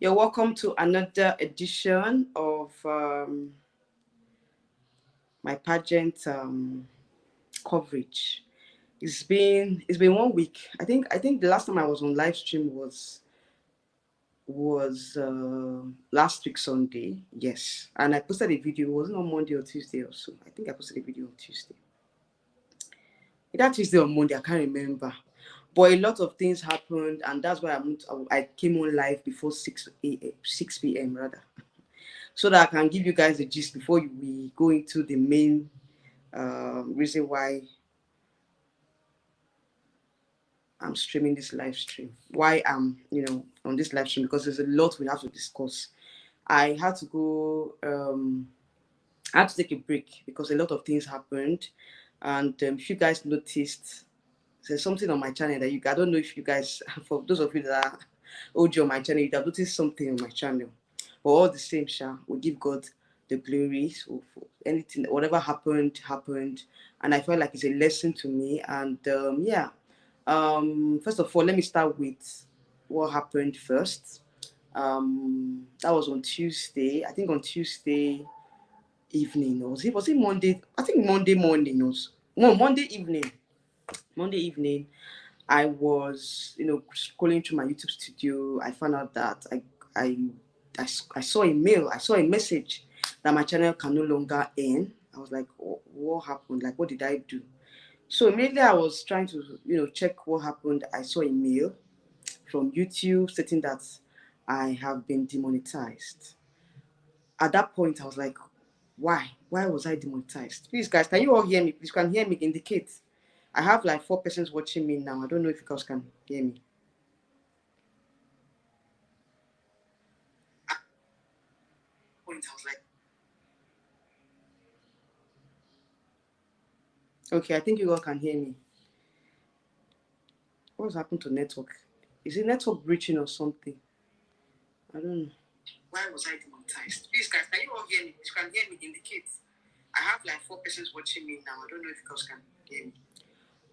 You're welcome to another edition of my pageant coverage. It's been 1 week. I think the last time I was on live stream was last week Sunday. Yes, and I posted a video. It wasn't on Monday or Tuesday or so. I think I posted a video on Tuesday. Either Tuesday or Monday. I can't remember. But a lot of things happened, and that's why I came on live before 6 p.m. rather, so that I can give you guys the gist before we go into the main reason why I'm streaming this live stream. Why I'm, on this live stream, because there's a lot we have to discuss. I had to go. I had to take a break because a lot of things happened, and if you guys noticed, there's something on my channel that I don't know if you guys, for those of you that are OG on my channel, you have noticed something on my channel. But all the same, we give God the glory. So for anything, whatever happened, and I felt like it's a lesson to me. And yeah, first of all, let me start with what happened first. That was on Tuesday. I think on Tuesday evening, or was it Monday? I think Monday morning was no Monday evening. Monday evening, I was, scrolling through my YouTube studio. I found out that I, I saw a mail. I saw a message that my channel can no longer earn. I was like, what happened? Like, what did I do? So immediately I was trying to, check what happened. I saw a mail from YouTube stating that I have been demonetized. At that point, I was like, why? Why was I demonetized? Please, guys, can you all hear me? Please, can hear me? Indicate. I have like 4 persons watching me now. I don't know if you guys can hear me. At that point, I was like, okay, I think you all can hear me. What's happened to network? Is it network breaching or something? I don't know. Why was I demonetized? Please, guys, can you all hear me? If you can hear me, indicate. I have like 4 persons watching me now. I don't know if you guys can hear me.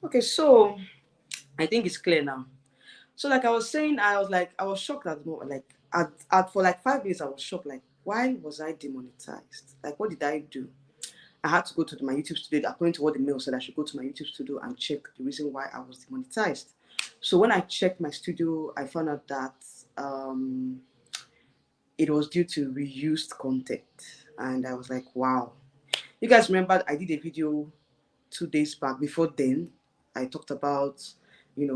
Okay, so I think it's clear now. So like I was saying, I was shocked at more like at for like 5 minutes I was shocked. Like, why was I demonetized? Like, what did I do? I had to go to my YouTube studio. According to what the mail said, I should go to my YouTube studio and check the reason why I was demonetized. So when I checked my studio, I found out that it was due to reused content. And I was like, wow. You guys remember I did a video 2 days back. Before then, I talked about,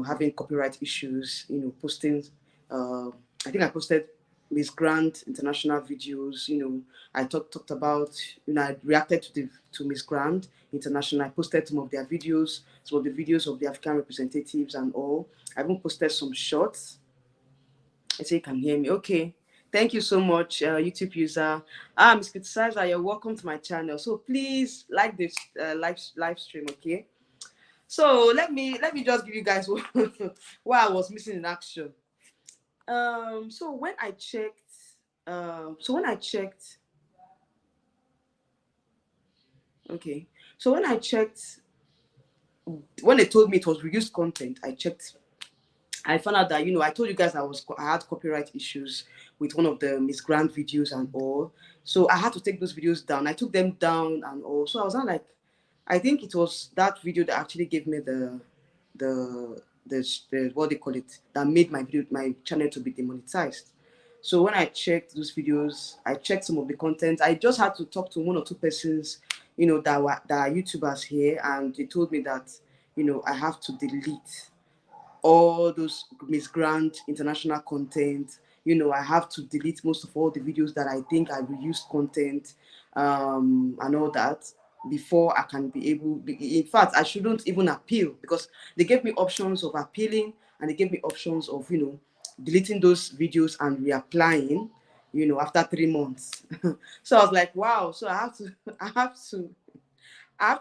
having copyright issues, posting, I think I posted Miss Grant international videos, I talked about, I reacted to Miss Grant international. I posted some of their videos, some of the videos of the African representatives and all. I even posted some shorts. I say you can hear me. Okay. Thank you so much, YouTube user. Miss Criticizer, you're welcome to my channel. So please like this live stream, okay? So let me just give you guys what I was missing in action. So when I checked, okay. So when I checked, when they told me it was reduced content, I checked. I found out that, I told you guys I had copyright issues with one of the Miss Grant videos and all. So I had to take those videos down. I took them down and all. So I was not like, I think it was that video that actually gave me the what they call it, that made my channel to be demonetized. So when I checked those videos, I checked some of the content. I just had to talk to 1 or 2 persons, that are YouTubers here, and they told me that, I have to delete all those Miss Grant international content. I have to delete most of all the videos that I think are reused content, and all that, before I can be able. In fact, I shouldn't even appeal, because they gave me options of appealing, and they gave me options of, deleting those videos and reapplying, after 3 months. So I was like, wow. So I have to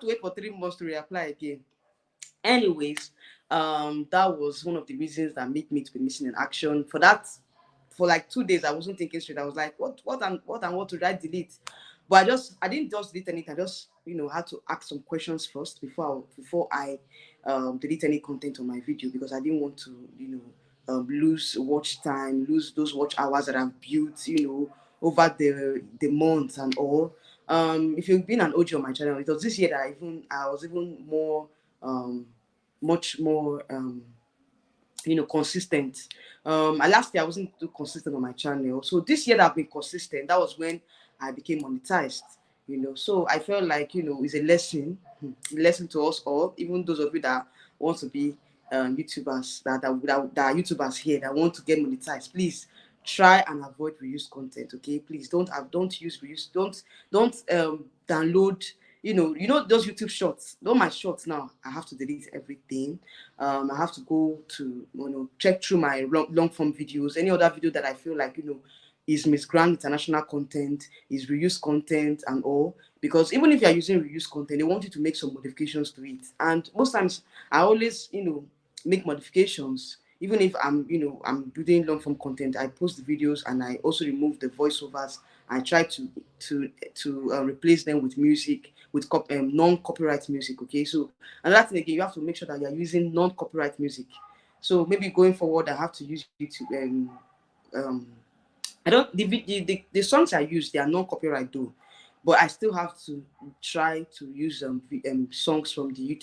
wait for 3 months to reapply again. Anyways, that was one of the reasons that made me to be missing in action. For like 2 days, I wasn't thinking straight. I was like, what did I delete? But I didn't just delete anything. I just, had to ask some questions first before I delete any content on my video, because I didn't want to, lose watch time, lose those watch hours that I've built, over the months and all. If you've been an OG on my channel, it was this year that I was even more, much more, consistent. Last year I wasn't too consistent on my channel, so this year that I've been consistent, that was when I became monetized. So I felt like, it's a lesson to us all, even those of you that want to be YouTubers, that are YouTubers here that want to get monetized. Please try and avoid reuse content. Okay, please don't use reuse. Don't download. Those YouTube shorts. All my shorts now, I have to delete everything. I have to go to check through my long form videos. Any other video that I feel like is misgrant international content, is reuse content and all. Because even if you are using reuse content, they want you to make some modifications to it. And most times I always make modifications. Even if I'm building long form content, I post the videos and I also remove the voiceovers. I try to replace them with music, with non-copyright music. Okay, so another thing again, you have to make sure that you're using non-copyright music. So maybe going forward, I have to use YouTube. I don't the songs I use, they are non-copyright though, but I still have to try to use songs from the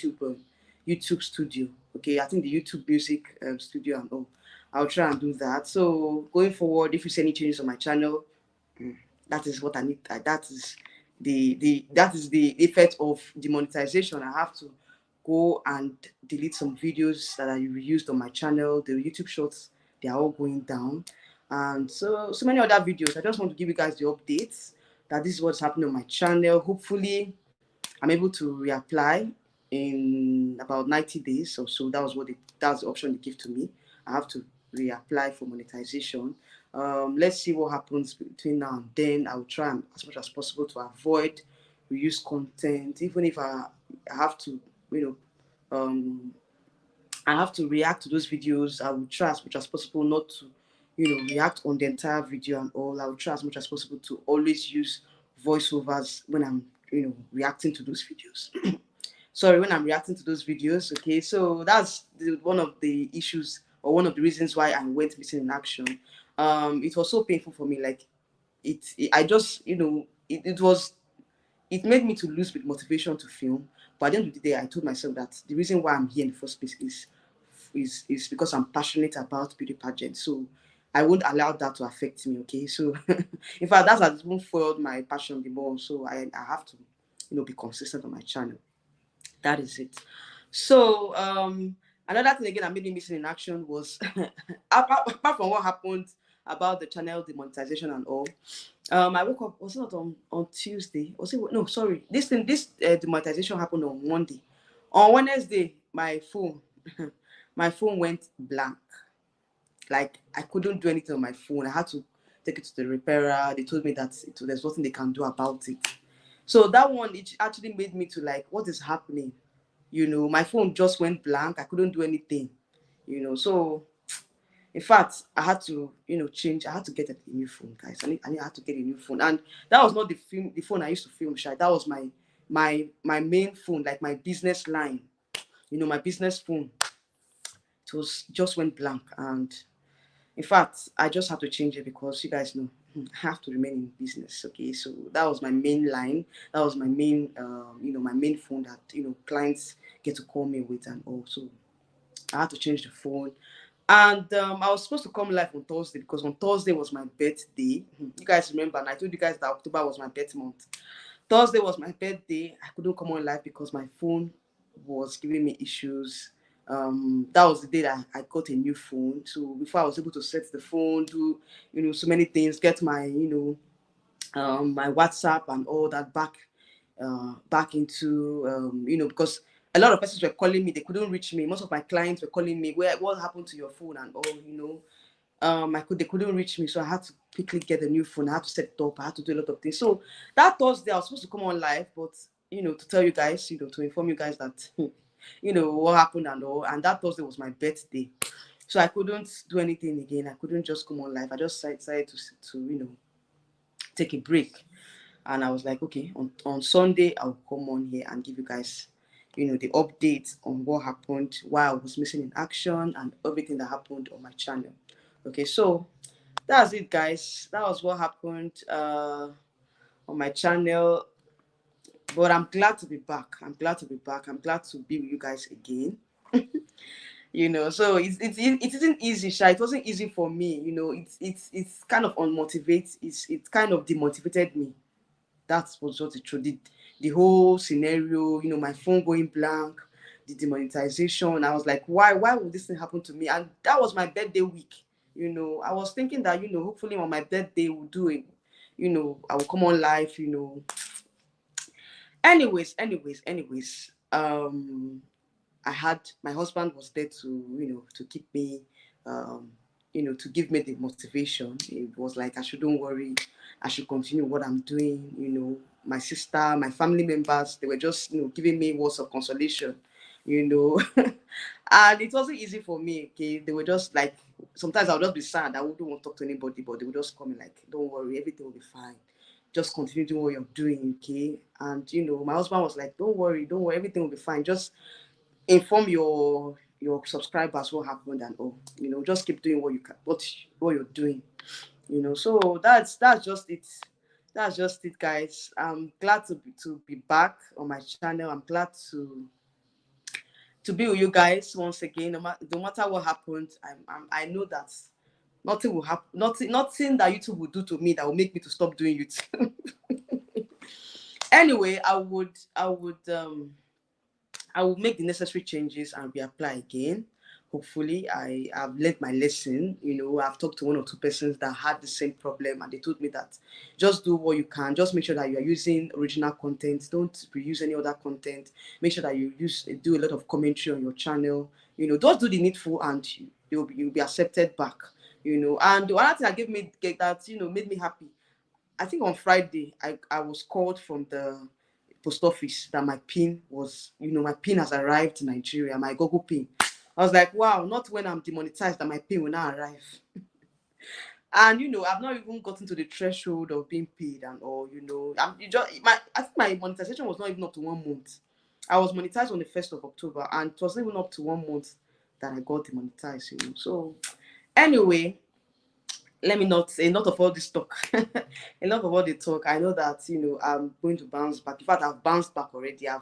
YouTube studio. Okay, I think the YouTube music studio and all. I'll try and do that. So going forward, if you see any changes on my channel, that is what I need. That is the effect of demonetization. I have to go and delete some videos that I reused on my channel. The YouTube shorts, they are all going down, and so many other videos. I just want to give you guys the updates that this is what's happening on my channel. Hopefully I'm able to reapply in about 90 days or so. That's the option they give to me. I have to reapply for monetization. Let's see what happens between now and then. I'll try as much as possible to avoid reuse content, even if I have to, I have to react to those videos. I will try as much as possible not to, react on the entire video and all. I will try as much as possible to always use voiceovers when I'm, reacting to those videos. Sorry, when I'm reacting to those videos. Okay, so that's one of the issues or one of the reasons why I went missing in action. It was so painful for me. Like I just, it made me to lose motivation to film. But at the end of the day, I told myself that the reason why I'm here in the first place is because I'm passionate about beauty pageants. So I won't allow that to affect me. Okay, so in fact, that's has even foiled my passion the more. So I have to, be consistent on my channel. That is it. So another thing again that made me missing in action was apart from what happened about the channel demonetization and all. I woke up, was it not on Tuesday? Was it, no, sorry. This demonetization happened on Monday. On Wednesday, my phone my phone went blank. Like I couldn't do anything on my phone. I had to take it to the repairer. They told me that there's nothing they can do about it. So that one, it actually made me to like, what is happening? My phone just went blank. I couldn't do anything. So in fact, I had to, change. I had to get a new phone, guys. I had to get a new phone, and that was not the phone I used to film. Shy. That was my main phone, like my business line. My business phone. It was just went blank, and in fact, I just have to change it because you guys know I have to remain in business. Okay, so that was my main line. That was my main, my main phone that clients get to call me with, and also I had to change the phone. And I was supposed to come live on Thursday because on Thursday was my birthday. You guys remember, and I told you guys that October was my birth month. Thursday was my birthday. I couldn't come on live because my phone was giving me issues. That was the day that I got a new phone. So before I was able to set the phone, do so many things, get my my WhatsApp and all that back into because a lot of persons were calling me, they couldn't reach me. Most of my clients were calling me, what happened to your phone and all. They couldn't reach me, so I had to quickly get a new phone. I had to set it up. I had to do a lot of things. So that Thursday, I was supposed to come on live, but to tell you guys, to inform you guys that what happened and all. And that Thursday was my birthday, so I couldn't do anything again. I couldn't just come on live. I just decided to take a break, and I was like, okay, on Sunday I'll come on here and give you guys the updates on what happened while I was missing in action and everything that happened on my channel. Okay, so that's it, guys. That was what happened on my channel. But I'm glad to be back. I'm glad to be back. I'm glad to be with you guys again. So it isn't easy, Sha. It wasn't easy for me. It's kind of unmotivated. It kind of demotivated me. That was just the truth. The whole scenario, my phone going blank, the demonetization. I was like, why would this thing happen to me? And that was my birthday week. I was thinking that, hopefully on my birthday we'll do it. I will come on live, Anyways, I had my husband was there to keep me, to give me the motivation. It was like I shouldn't worry, I should continue what I'm doing. My sister, my family members, they were just giving me words of consolation, and it wasn't easy for me. Okay, they were just like, sometimes I'll just be sad. I wouldn't want to talk to anybody, but they would just come in like, don't worry, everything will be fine. Just continue doing what you're doing, okay? And my husband was like, don't worry, everything will be fine. Just inform your subscribers what happened and all. Just keep doing what you can, what you're doing. So that's just it. That's just it, guys. I'm glad to be back on my channel. I'm glad to be with you guys once again. No matter what happened, I know that nothing will happen. Nothing that YouTube will do to me that will make me to stop doing YouTube. Anyway, I will make the necessary changes and reapply again. Hopefully, I have learned my lesson. I've talked to one or two persons that had the same problem, and they told me that just do what you can. Just make sure that you are using original content. Don't reuse any other content. Make sure that you do a lot of commentary on your channel. Just do the needful, and you'll be accepted back. And the other thing that made me happy. I think on Friday, I was called from the post office that my pin was, my pin has arrived in Nigeria, my Google pin. I was like, wow, not when I'm demonetized that my pin will now arrive. And I've not even gotten to the threshold of being paid and all. I think my monetization was not even up to 1 month. I was monetized on the 1st of October, and it wasn't even up to 1 month that I got demonetized. So anyway, let me not say enough of all this talk. Enough of all the talk. I know that I'm going to bounce back. In fact, I've bounced back already. I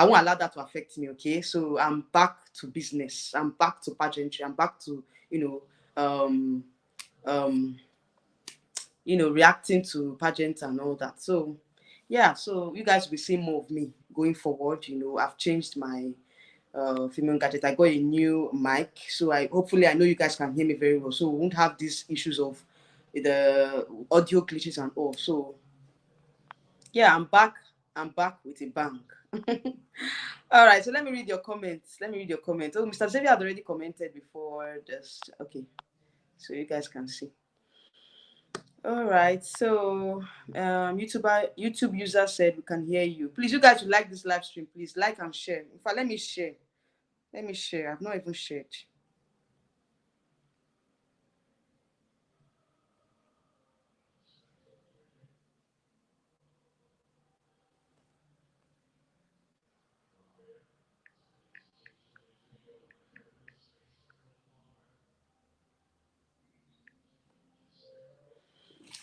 won't allow that to affect me. Okay, so I'm back to business. I'm back to pageantry. I'm back to um reacting to pageants and all that. So yeah, so you guys will see more of me going forward. I've changed my female gadget. I got a new mic, so hopefully I know you guys can hear me very well, so we won't have these issues of the audio glitches and all. So yeah, I'm back with a bang. All right, so let me read your comments. Oh, Mr. Xavier had already commented before this. Okay, so you guys can see. All right, so YouTube user said we can hear you. Please, you guys should like this live stream. Please like and share. In fact, let me share. I've not even shared.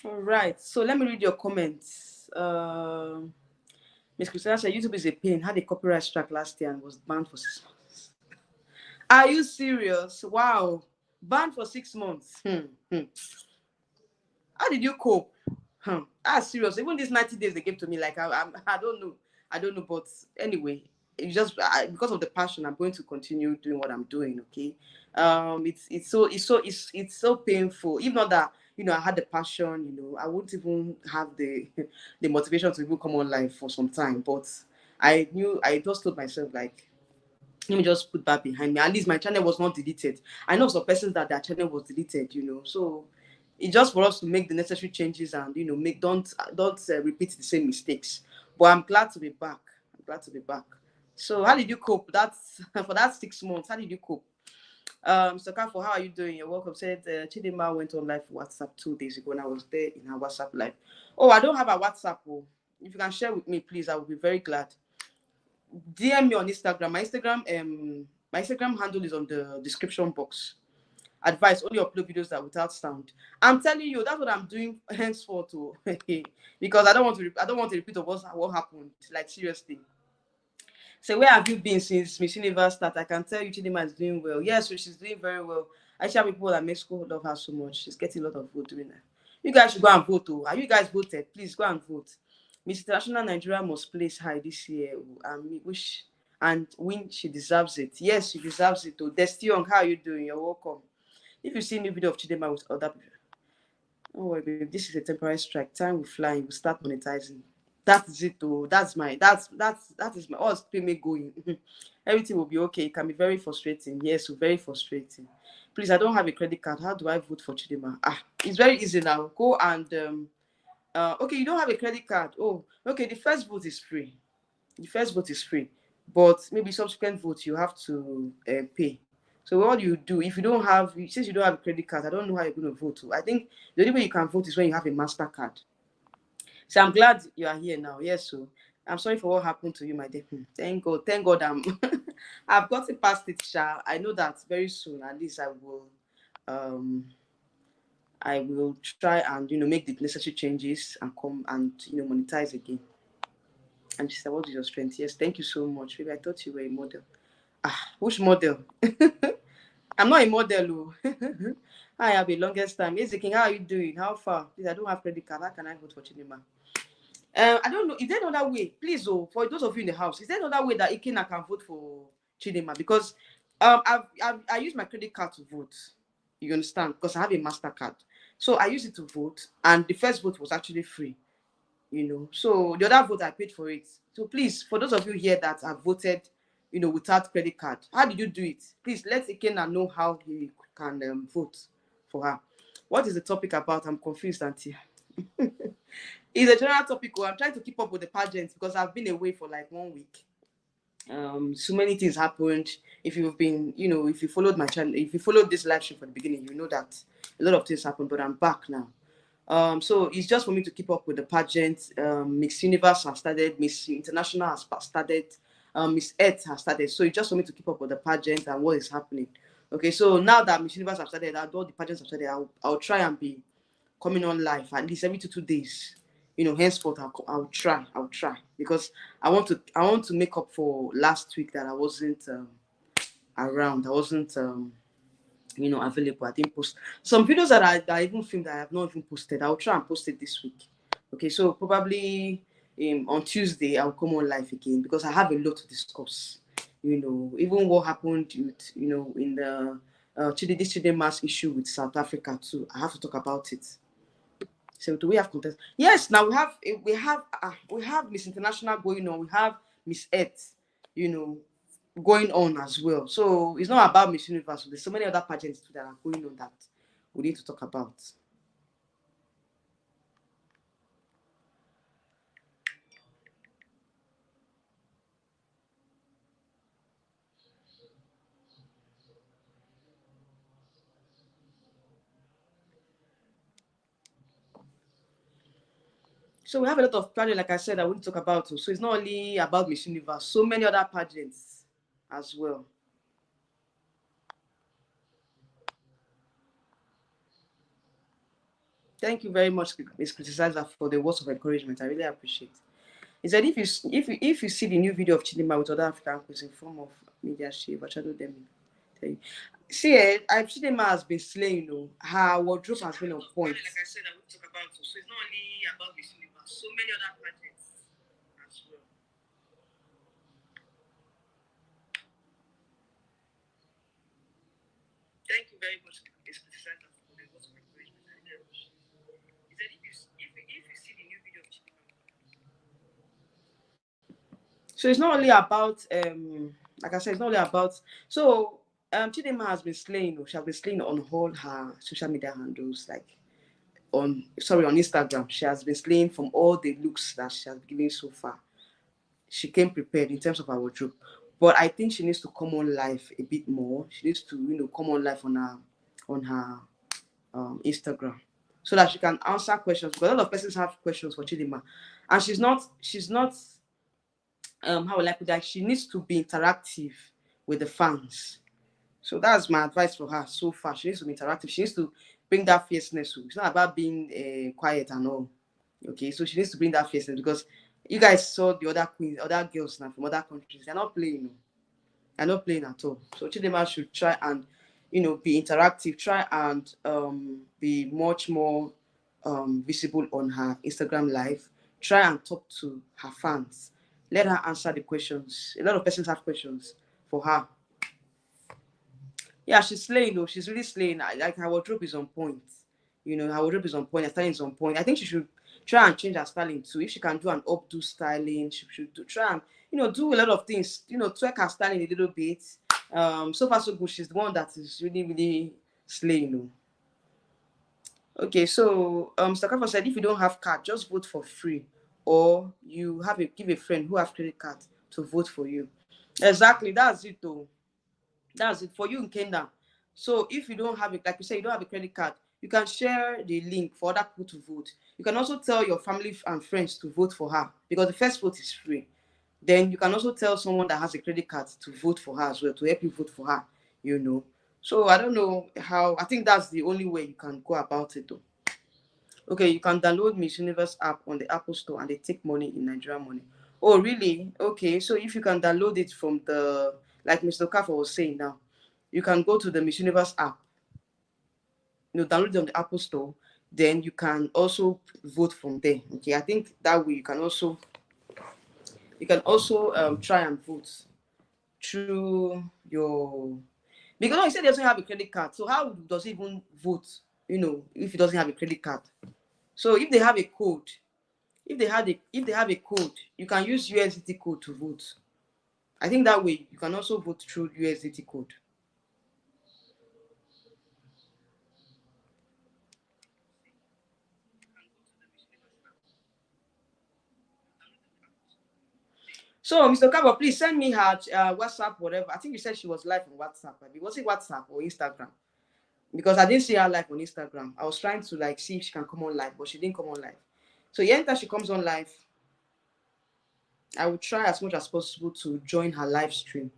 All right, so let me read your comments. Miss Christina said YouTube is a pain. Had a copyright strike last year and was banned for 6 months. Are you serious? Wow, banned for 6 months. How did you cope? That's serious. Even these 90 days they gave to me, like I don't know. But anyway, it's just because of the passion, I'm going to continue doing what I'm doing. Okay, it's so painful. Even not that I had the passion, I wouldn't even have the the motivation to even come on live for some time. But I just told myself like, let me just put that behind me. At least my channel was not deleted. I know some persons that their channel was deleted, so it's just for us to make the necessary changes and don't repeat the same mistakes. But I'm glad to be back. So how did you cope? That's for that 6 months. How did you cope? So Kafo, how are you doing? You're welcome. Said Chidinma went on live for WhatsApp 2 days ago, and I was there in her WhatsApp live. Oh, I don't have a WhatsApp. Oh. If you can share with me, please, I will be very glad. DM me on Instagram. My Instagram handle is on the description box. Advice: only upload videos that without sound. I'm telling you, that's what I'm doing henceforth to because I don't want to repeat of what happened. Like, seriously. So where have you been since Miss Universe start? I can tell you Chidima is doing well. Yes, so she's doing very well. I share people that make school love her so much. She's getting a lot of vote doing that. You guys should go and vote. Oh. Are you guys voted? Please go and vote. Miss International Nigeria must place high this year. And we wish and win. She deserves it. Yes, she deserves it. Oh, Desti Young, how are you doing? You're welcome. If you see new video of Chidema with other people, oh wait, babe, this is a temporary strike. Time will fly. We'll start monetizing. That is it, though. That is my us payment going. Everything will be okay. It can be very frustrating. Yes, very frustrating. Please, I don't have a credit card. How do I vote for Chidema? It's very easy now. Go and okay, you don't have a credit card. Oh, okay. The first vote is free. The first vote is free, but maybe subsequent votes you have to pay. So what you do if you don't have, since you don't have a credit card, I don't know how you're going to vote. I think the only way you can vote is when you have a MasterCard. So I'm glad you are here now. Yes, so I'm sorry for what happened to you, my dear. Thank God, I've gotten past it, Sha. I know that very soon, at least um, I will try and make the necessary changes and come and monetize again. And she said, "What is your strength?" Yes, thank you so much, baby. I thought you were a model. Which model? I'm not a model. Oh. I have a longest time. Yes, King, how are you doing? How far? Please, I don't have credit card. How can I vote for Chidima? I don't know. Is there another way? Please, for those of you in the house, is there another way that Ikena can vote for Chidima? Because I use my credit card to vote. You understand? Because I have a MasterCard. So I use it to vote, and the first vote was actually free. So the other vote I paid for it. So please, for those of you here that have voted, without credit card, how did you do it? Please let Ikena know how he can vote for her. What is the topic about? I'm confused, Auntie. It's a general topic. I'm trying to keep up with the pageants because I've been away for like 1 week. So many things happened. If you've been, if you followed my channel, if you followed this live stream from the beginning, you know that a lot of things happened. But I'm back now. So it's just for me to keep up with the pageant. Miss Universe has started, Miss International has started, Miss Earth has started. So it's just for me to keep up with the pageant and what is happening. Okay, so now that Miss Universe has started, all the pageants have started, I'll try and be coming on live at least every 2 days. Henceforth I'll try because I want to make up for last week that I wasn't around. I wasn't available. I didn't post some videos that I even filmed that I have not even posted. I'll try and post it this week. Okay, so probably on Tuesday I'll come on live again because I have a lot to discuss. Even what happened with in the chidimma issue with South Africa too. I have to talk about it. So do we have contest? Yes, now we have Miss International going on. We have Miss Earth, going on as well. So it's not about Miss Universe. There's so many other pageants too that are going on that we need to talk about. So we have a lot of pageants, like I said, I want to talk about. So it's not only about Miss Universe. So many other pageants as well. Thank you very much, Miss Criticizer, for the words of encouragement. I really appreciate. He said, if you see the new video of Chidinma with other African queens in form of media shave, I shadow them. Tell you. See, Chidinma has been slaying. Her wardrobe has been on point. Like I said, I will talk about it. So it's not only about Miss Universe. So many other pageants as well. Thank you very much, Miss Criticizer, for the words of encouragement. I really appreciate. He said, if you see the new video of Chidinma. So it's not only about like I said, it's not only about so Chidinma has been slaying, she has been slaying on all her social media handles, like on Instagram. She has been slaying from all the looks that she has given so far. She came prepared in terms of her wardrobe. But I think she needs to come on live a bit more. She needs to, come on live on her Instagram so that she can answer questions. Because a lot of persons have questions for Chidinma. And she's not how will I put that? She needs to be interactive with the fans. So that's my advice for her so far. She needs to be interactive. She needs to bring that fierceness. It's not about being quiet and all. Okay, so she needs to bring that fierceness because you guys saw the other queens, other girls now from other countries. They're not playing. No. They're not playing at all. So Chidima should try and, be interactive. Try and be much more visible on her Instagram live. Try and talk to her fans. Let her answer the questions. A lot of persons have questions for her. Yeah, she's slaying though. She's really slaying. Like her wardrobe is on point. Her wardrobe is on point. Her styling is on point. I think she should try and change her styling too. If she can do an updo styling, she should try and do a lot of things. Tweak her styling a little bit. So far so good. She's the one that is really really slaying though. Okay, so Mr. Kafa said if you don't have card, just vote for free, or you give a friend who have credit card to vote for you. Exactly, that's it though. That's it for you in Kenya. So if you don't have it, like you say, you don't have a credit card, you can share the link for other people to vote. You can also tell your family and friends to vote for her because the first vote is free. Then you can also tell someone that has a credit card to vote for her as well, to help you vote for her. So I don't know how, I think that's the only way you can go about it though. Okay, you can download Miss Universe app on the Apple Store and they take money in Nigerian money. Oh, really? Okay, so if you can download it from like Mr. Kafa was saying now, you can go to the Miss Universe app, download it on the Apple Store, then you can also vote from there. Okay, I think that way you can also try and vote through your, because no, he said he doesn't have a credit card. So how does he even vote, if he doesn't have a credit card? So if they have a code, if they have a code, you can use USDT code to vote. I think that way you can also vote through USDT code. So, Mr. Kabo, please send me her WhatsApp, whatever. I think you said she was live on WhatsApp. Maybe was it WhatsApp or Instagram? Because I didn't see her live on Instagram. I was trying to see if she can come on live, but she didn't come on live. So, yeah, anytime she comes on live, I will try as much as possible to join her live stream.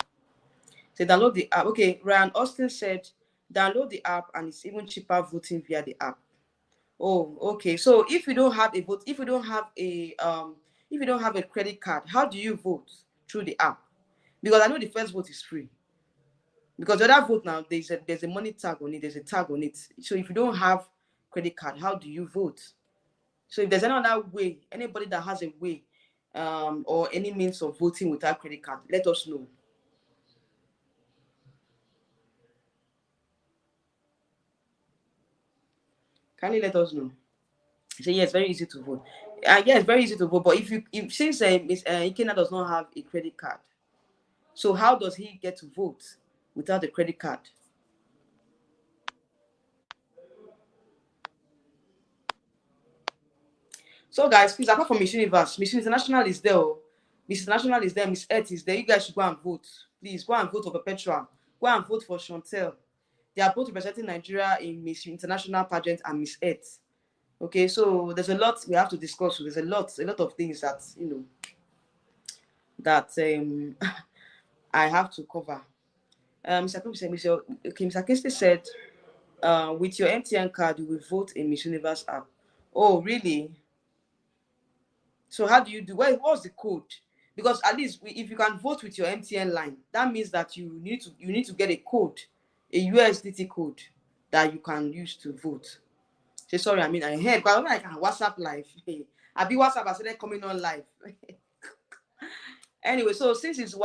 So download the app. Okay, Ryan Austin said download the app and it's even cheaper voting via the app. Oh, okay. So if you don't have a vote, if you don't have a credit card, how do you vote through the app? Because I know the first vote is free. Because the other vote now, there's a money tag on it, there's a tag on it. So if you don't have credit card, how do you vote? So if there's another way, anybody that has a way, or any means of voting without credit card, let us know. Can you let us know? So yeah, it's very easy to vote. Yeah, it's very easy to vote. But if since Miss Ikena does not have a credit card, so how does he get to vote without a credit card? So guys, please, apart from Miss Universe, Miss International is there. Miss International is there. Miss Earth is there. You guys should go and vote. Please go and vote for Perpetual. Go and vote for Chantel. They are both representing Nigeria in Miss International Pageant and Miss Earth. Okay, so there's a lot we have to discuss. There's a lot of things that that I have to cover. Mr. Kemp said, Mr. Kinsley said, with your MTN card, you will vote in Miss Universe app. Oh, really? So how do you do? What's the code? Because at least if you can vote with your MTN line, that means that you need to get a code, a USDT code that you can use to vote. Say sorry, I heard, but I can WhatsApp live. I be WhatsApp I started coming on live. Anyway, so since it's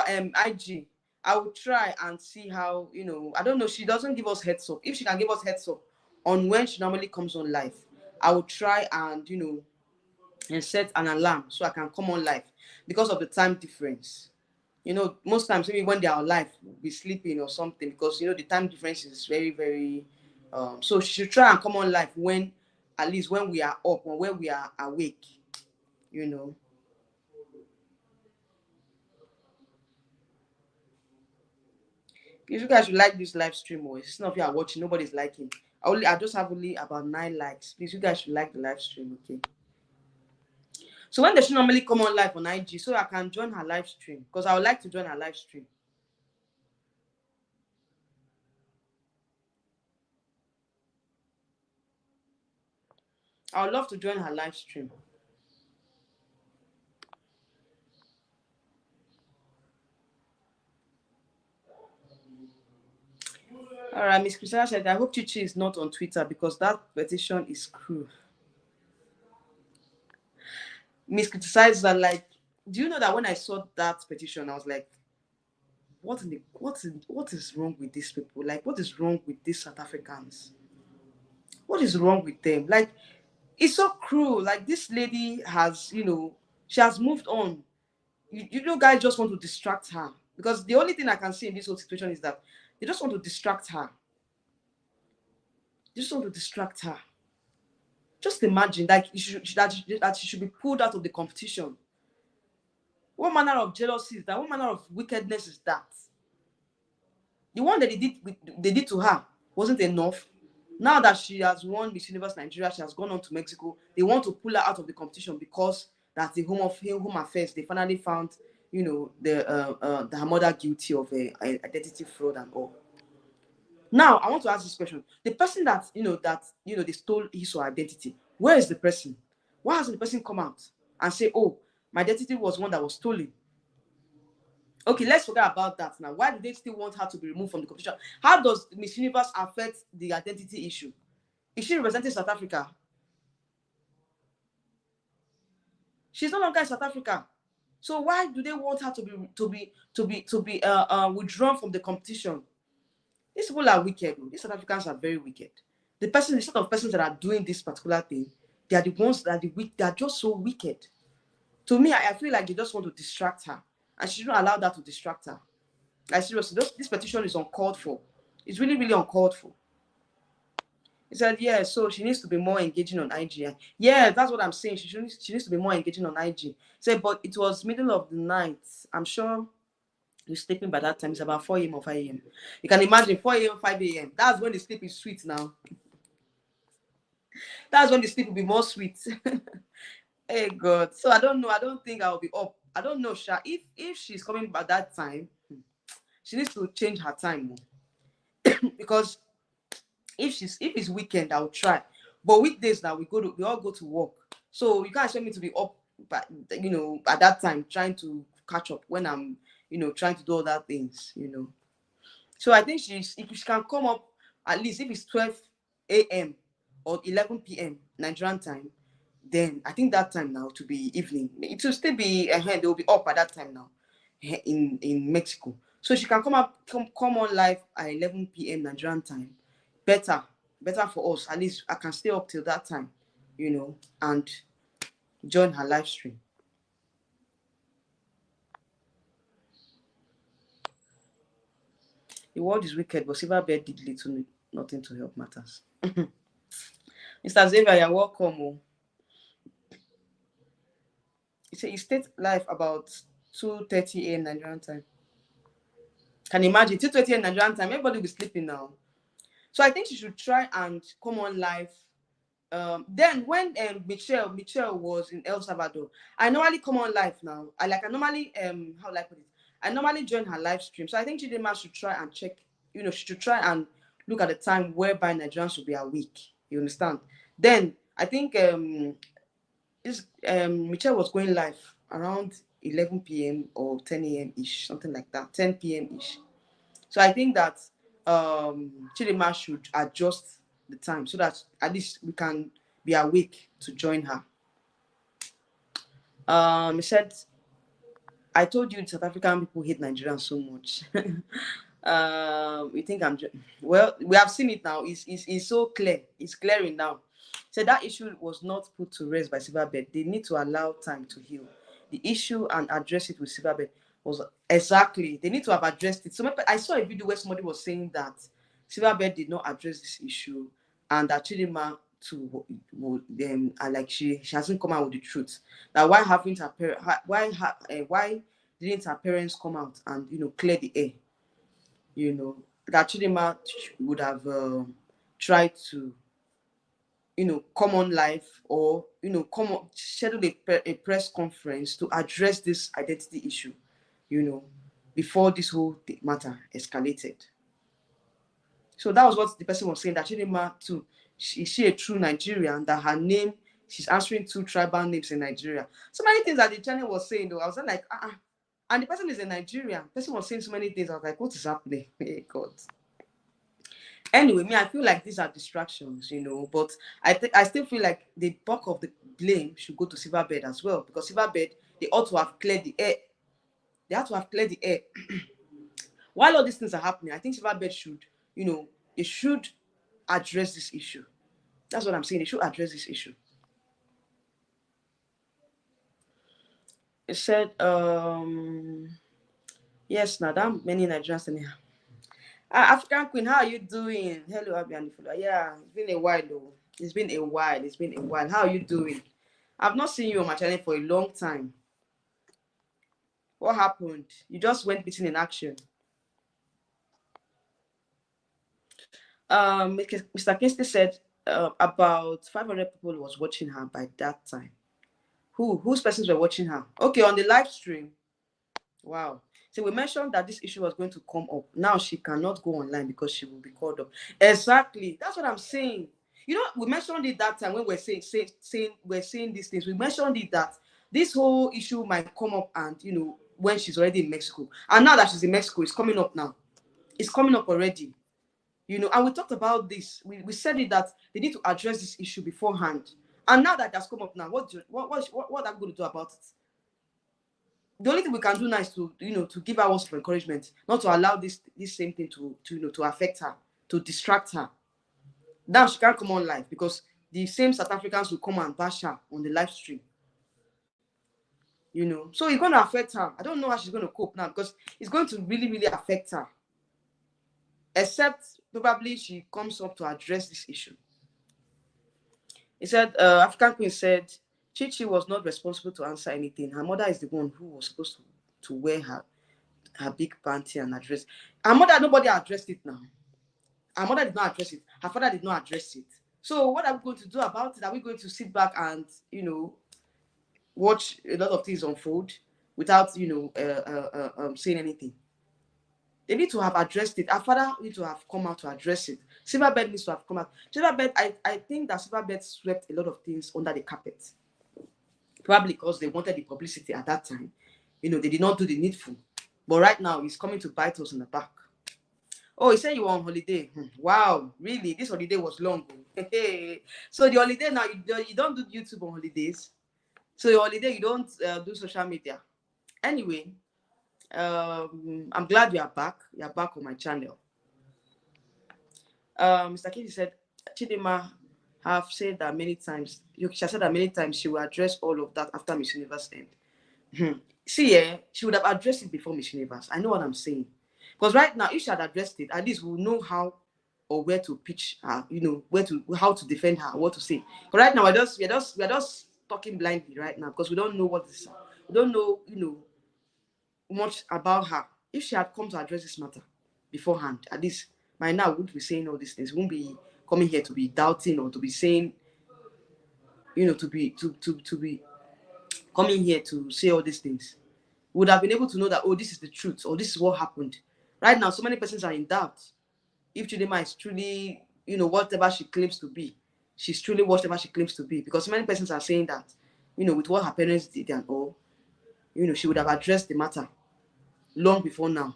IG, I will try and see how, I don't know, she doesn't give us heads up. If she can give us heads up on when she normally comes on live, I will try and and set an alarm so I can come on live because of the time difference. Most times maybe when they are live, we'll be sleeping or something because the time difference is very, very so she should try and come on live when, at least when we are up or when we are awake, you know. If you guys should like this live stream, or it's not if you are watching, nobody's liking. I just have only about 9 likes. Please, you guys should like the live stream, okay? So when does she normally come on live on IG so I can join her live stream? Because I would like to join her live stream. I would love to join her live stream. All right, Miss Christina said, I hope Chichi is not on Twitter because that petition is cruel. Miss criticized that, like, do you know that when I saw that petition, I was like, what is wrong with these people? Like, what is wrong with these South Africans? What is wrong with them? Like, it's so cruel. Like, this lady has, she has moved on. You know, guys just want to distract her because the only thing I can see in this whole situation is that they just want to distract her. They just want to distract her. Just imagine, like, that she should be pulled out of the competition. What manner of jealousy is that? What manner of wickedness is that? The one that they did to her wasn't enough. Now that she has won Miss Universe Nigeria, she has gone on to Mexico. They want to pull her out of the competition because that's the home affairs. They finally found, her mother guilty of identity fraud and all. Now I want to ask this question: the person that they stole his or her identity, where is the person? Why hasn't the person come out and say, "Oh, my identity was one that was stolen"? Okay, let's forget about that now. Why do they still want her to be removed from the competition? How does Miss Universe affect the identity issue? Is she representing South Africa? She's no longer in South Africa. So why do they want her to be withdrawn from the competition? These people are wicked. These South Africans are very wicked. The sort of persons that are doing this particular thing, they are the ones that are the weak. They are just so wicked. To me, I feel like they just want to distract her, and she shouldn't allow that to distract her. Like, seriously, this petition is uncalled for. It's really, really uncalled for. He said, yeah, so she needs to be more engaging on IG. Yeah, that's what I'm saying. She needs to be more engaging on IG. He said, but it was middle of the night. I'm sure you're sleeping by that time. It's about 4 a.m. or 5 a.m. You can imagine 4 a.m., 5 a.m. That's when the sleep is sweet now. That's when the sleep will be more sweet. Hey, God. So I don't know. I don't think I'll be up. I don't know, Sha. If she's coming by that time, she needs to change her time. Because if it's weekend, I'll try. But weekdays now we all go to work. So you can't expect me to be up, but at that time trying to catch up when I'm trying to do other things. So I think if she can come up at least if it's 12 a.m. or 11 p.m. Nigerian time, then I think that time now to be evening. It will still be ahead. They will be up at that time now in Mexico. So she can come on live at 11 p.m. Nigerian time. Better for us. At least I can stay up till that time, and join her live stream. The world is wicked, but Silverbird did little, nothing to help matters. Mr. Xavier, you're welcome. Oh. He stayed live about 2:30 a.m. Nigerian time. Can you imagine? 2:30 a.m. Nigerian time. Everybody will be sleeping now. So I think she should try and come on live. Then when Michelle was in El Salvador, I normally come on live now. I normally how will I put it? I normally join her live stream. So I think chidimma should try and check. She should try and look at the time whereby Nigerians should be awake. You understand? Then I think Michelle was going live around 11 p.m. or 10 a.m. ish, something like that, 10 p.m. ish. So I think that chidimma should adjust the time so that at least we can be awake to join her. He said, I told you South African people hate Nigerians so much. You think well, we have seen it now. It's so clear. It's clearing now. So that issue was not put to rest by Silverbird. They need to allow time to heal the issue and address it with Silverbird. Was exactly, they need to have addressed it. So I saw a video where somebody was saying that Silverbird did not address this issue and that chidimma to them and like she hasn't come out with the truth. Now why didn't her parents come out and clear the air? That chidimma would have tried to come on live, or come on, schedule a press conference to address this identity issue, before this whole matter escalated. So that was what the person was saying, that Chidinma too, is she a true Nigerian, that her name, she's answering 2 tribal names in Nigeria. So many things that the channel was saying, though, I was like, and the person is a Nigerian. The person was saying so many things. I was like, what is happening? Hey, God. Anyway, me, I feel like these are distractions, but I still feel like the bulk of the blame should go to Silverbird as well, because Silverbird, they ought to have cleared the air. They have to have cleared the air. While all these things are happening, I think Silverbird should, they should address this issue. That's what I'm saying. They should address this issue. It said, yes, now that many Nigerians in here. African Queen, how are you doing? Hello, Abby. Yeah, it's been a while though. It's been a while. How are you doing? I've not seen you on my channel for a long time. What happened? You just went missing in action. Mr. Kinsey said about 500 people was watching her by that time. Whose persons were watching her? Okay, on the live stream. Wow. So we mentioned that this issue was going to come up. Now she cannot go online because she will be called up. Exactly. That's what I'm saying. We mentioned it that time when we're saying these things. We mentioned it that this whole issue might come up, and when she's already in Mexico. And now that she's in Mexico, it's coming up now. It's coming up already. And we talked about this. We said it that they need to address this issue beforehand. And now that it has come up now, what are we going to do about it? The only thing we can do now is to give her words of encouragement, not to allow this same thing to affect her, to distract her. Now she can't come on live because the same South Africans will come and bash her on the live stream. So it's going to affect her. I don't know how she's going to cope now, because it's going to really, really affect her. Except probably she comes up to address this issue. He said, African Queen said, Chichi was not responsible to answer anything. Her mother is the one who was supposed to wear her big panty and address. Her mother, nobody addressed it now. Her mother did not address it. Her father did not address it. So what are we going to do about it? Are we going to sit back and, watch a lot of things unfold without, saying anything? They need to have addressed it. Our father needs to have come out to address it. Silverbird needs to have come out. Silverbird, I think that Silverbird swept a lot of things under the carpet. Probably because they wanted the publicity at that time. They did not do the needful. But right now, it's coming to bite us in the back. Oh, he said you were on holiday. Wow, really? This holiday was long. So the holiday now, you don't do YouTube on holidays. So your holiday, you don't do social media. Anyway, I'm glad you are back. You are back on my channel. Mr. Kitty said, Chidimma have said that many times. She has said that many times she will address all of that after Miss Universe end. See, she would have addressed it before Miss Universe. I know what I'm saying. Because right now, if she had addressed it, at least we'll know how or where to pitch her, how to defend her, what to say. But right now, we're just talking blindly right now, because we don't know what this. We don't know, much about her. If she had come to address this matter beforehand, at least by now we wouldn't be saying all these things. We won't be coming here to be doubting or to be saying, to be coming here to say all these things. We would have been able to know that, oh, this is the truth, or this is what happened. Right now, so many persons are in doubt if Chidimma is truly, whatever she claims to be. She's truly whatever she claims to be, because so many persons are saying that, with what her parents did and all, she would have addressed the matter long before now,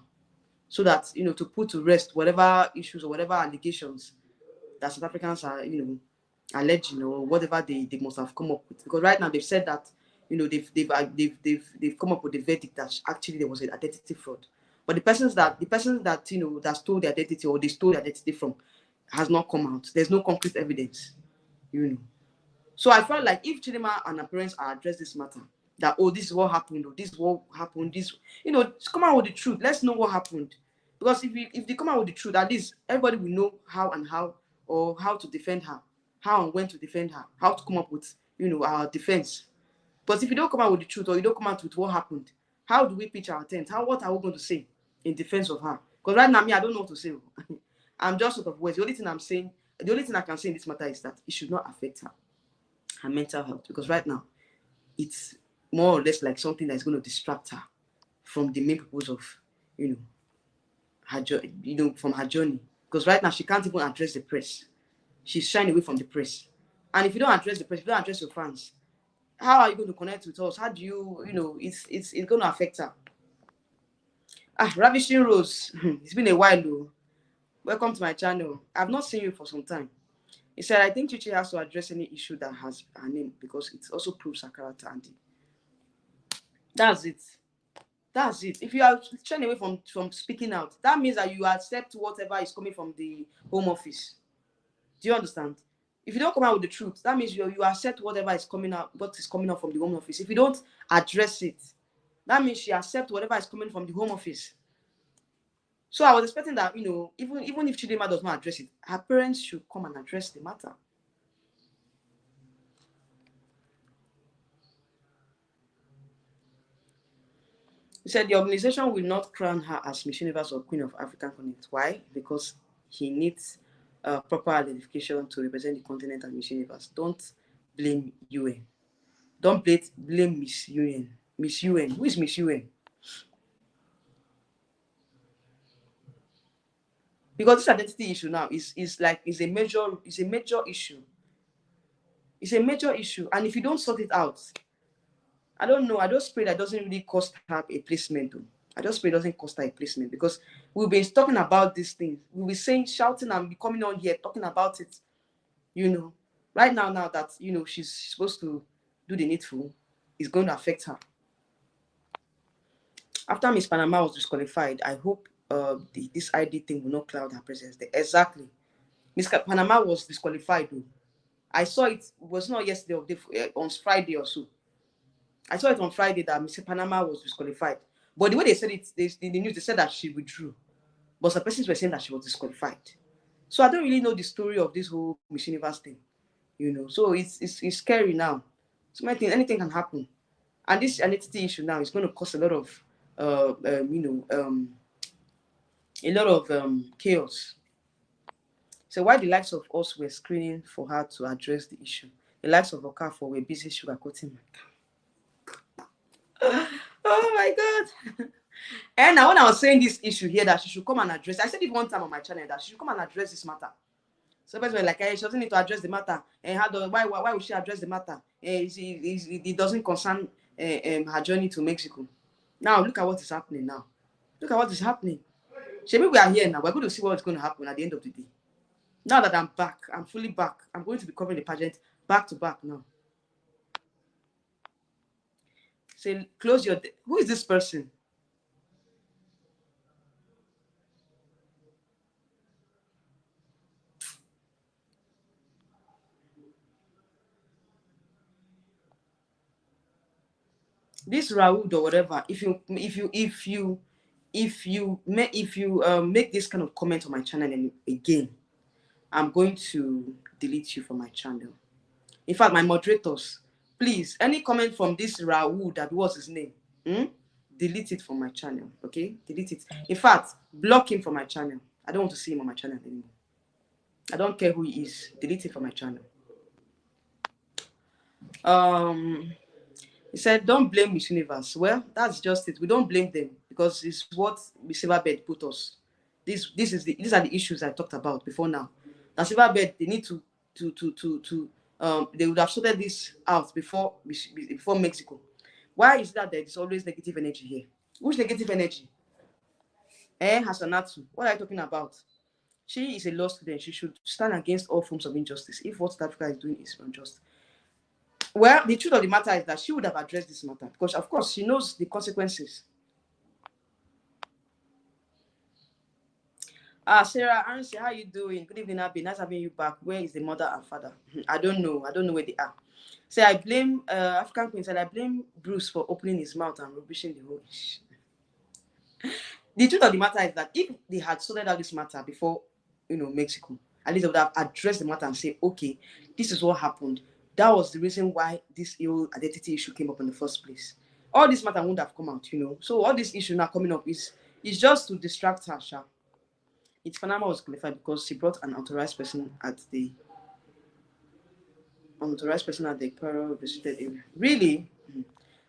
so that, to put to rest whatever issues or whatever allegations that South Africans are, alleging, or whatever they must have come up with. Because right now they've said that, they've come up with the verdict that actually there was an identity fraud. But the persons that that stole the identity, or they stole the identity from, has not come out. There's no concrete evidence, So I felt like if Chidimma and her parents are address this matter, that, oh, this is what happened, or this is what happened, this, just come out with the truth. Let's know what happened. Because if they come out with the truth, at least everybody will know how to defend her, how and when to defend her, how to come up with, our defense. But if you don't come out with the truth, or you don't come out with what happened, how do we pitch our tent? What are we going to say in defense of her? Because right now, I don't know what to say. I'm just sort of words. The only thing I'm saying, the only thing I can say in this matter is that it should not affect her mental health, because right now it's more or less like something that's going to distract her from the main purpose of, you know, from her journey. Because right now she can't even address the press. She's shying away from the press. And if you don't address the press, if you don't address your fans, how are you going to connect with us? How do you, it's going to affect her. Ravishing Rose, it's been a while though. Welcome to my channel. I've not seen you for some time. He said, I think Chichi has to address any issue that has her name, because it also proves her character. And that's it. That's it. If you are shying away from speaking out, that means that you accept whatever is coming from the Home Office. Do you understand? If you don't come out with the truth, that means you accept whatever is coming out, what is coming out from the Home Office. If you don't address it, that means she accepts whatever is coming from the Home Office. So I was expecting that, even if Chidinma does not address it, her parents should come and address the matter. He said the organization will not crown her as Miss Universe or Queen of African Connect. Why? Because he needs proper identification to represent the continent and Miss Universe. Don't blame UN. Don't blame Miss UN. Miss UN. Who is Miss UN? Because this identity issue now is a major issue. It's a major issue. And if you don't sort it out, I don't know. I just pray that doesn't really cost her a placement. Though. I just pray it doesn't cost her a placement, because we've been talking about these things. We'll be saying, shouting, and be coming on here talking about it. Right now that she's supposed to do the needful, it's going to affect her. After Miss Panama was disqualified, I hope this ID thing will not cloud her presence there. Exactly. Miss Panama was disqualified though. I saw it was not yesterday or on Friday or so. I saw it on Friday that Miss Panama was disqualified. But the way they said it, in the news, they said that she withdrew. But some persons were saying that she was disqualified. So I don't really know the story of this whole Miss Universe thing. So it's scary now. So anything can happen. And this identity issue now is going to cause a lot of chaos. So why the likes of us were screening for her to address the issue? The likes of Okafor were busy sugarcoating. Oh my God. And now when I was saying this issue here that she should come and address, I said it one time on my channel that she should come and address this matter. So people were like, hey, she doesn't need to address the matter. And why would she address the matter? It doesn't concern her journey to Mexico. Now look at what is happening now. Look at what is happening. Maybe we are here now. We're going to see what's going to happen at the end of the day. Now that I'm back, I'm fully back. I'm going to be covering the pageant back to back now. Say, close your... Who is this person? This Raoud or whatever, if you make this kind of comment on my channel and again, I'm going to delete you from my channel. In fact, my moderators, please, any comment from this Raoud, that was his name, delete it from my channel, okay? Delete it. In fact, block him from my channel. I don't want to see him on my channel anymore. I don't care who he is. Delete it from my channel. He said, don't blame Miss Universe. Well, that's just it. We don't blame them because it's what Miss Silverbird put us. These are the issues I talked about before now. Now Silverbird, they need to they would have sorted this out before Mexico. Why is that there is always negative energy here? Which negative energy? Hasanatu. What are you talking about? She is a law student. She should stand against all forms of injustice if what South Africa is doing is unjust. Well, the truth of the matter is that she would have addressed this matter because, of course, she knows the consequences. Sarah, Ansi, how are you doing? Good evening, Abby. Nice having you back. Where is the mother and father? I don't know. I don't know where they are. Say, I blame African Queen said, I blame Bruce for opening his mouth and rubbishing the whole issue. The truth of the matter is that if they had sorted out this matter before, Mexico, at least they would have addressed the matter and say, okay, this is what happened. That was the reason why this ill identity issue came up in the first place. All this matter wouldn't have come out, So all this issue now coming up is just to distract her, Sha. Panama was qualified because she brought an unauthorized person at the prior restricted area. Really?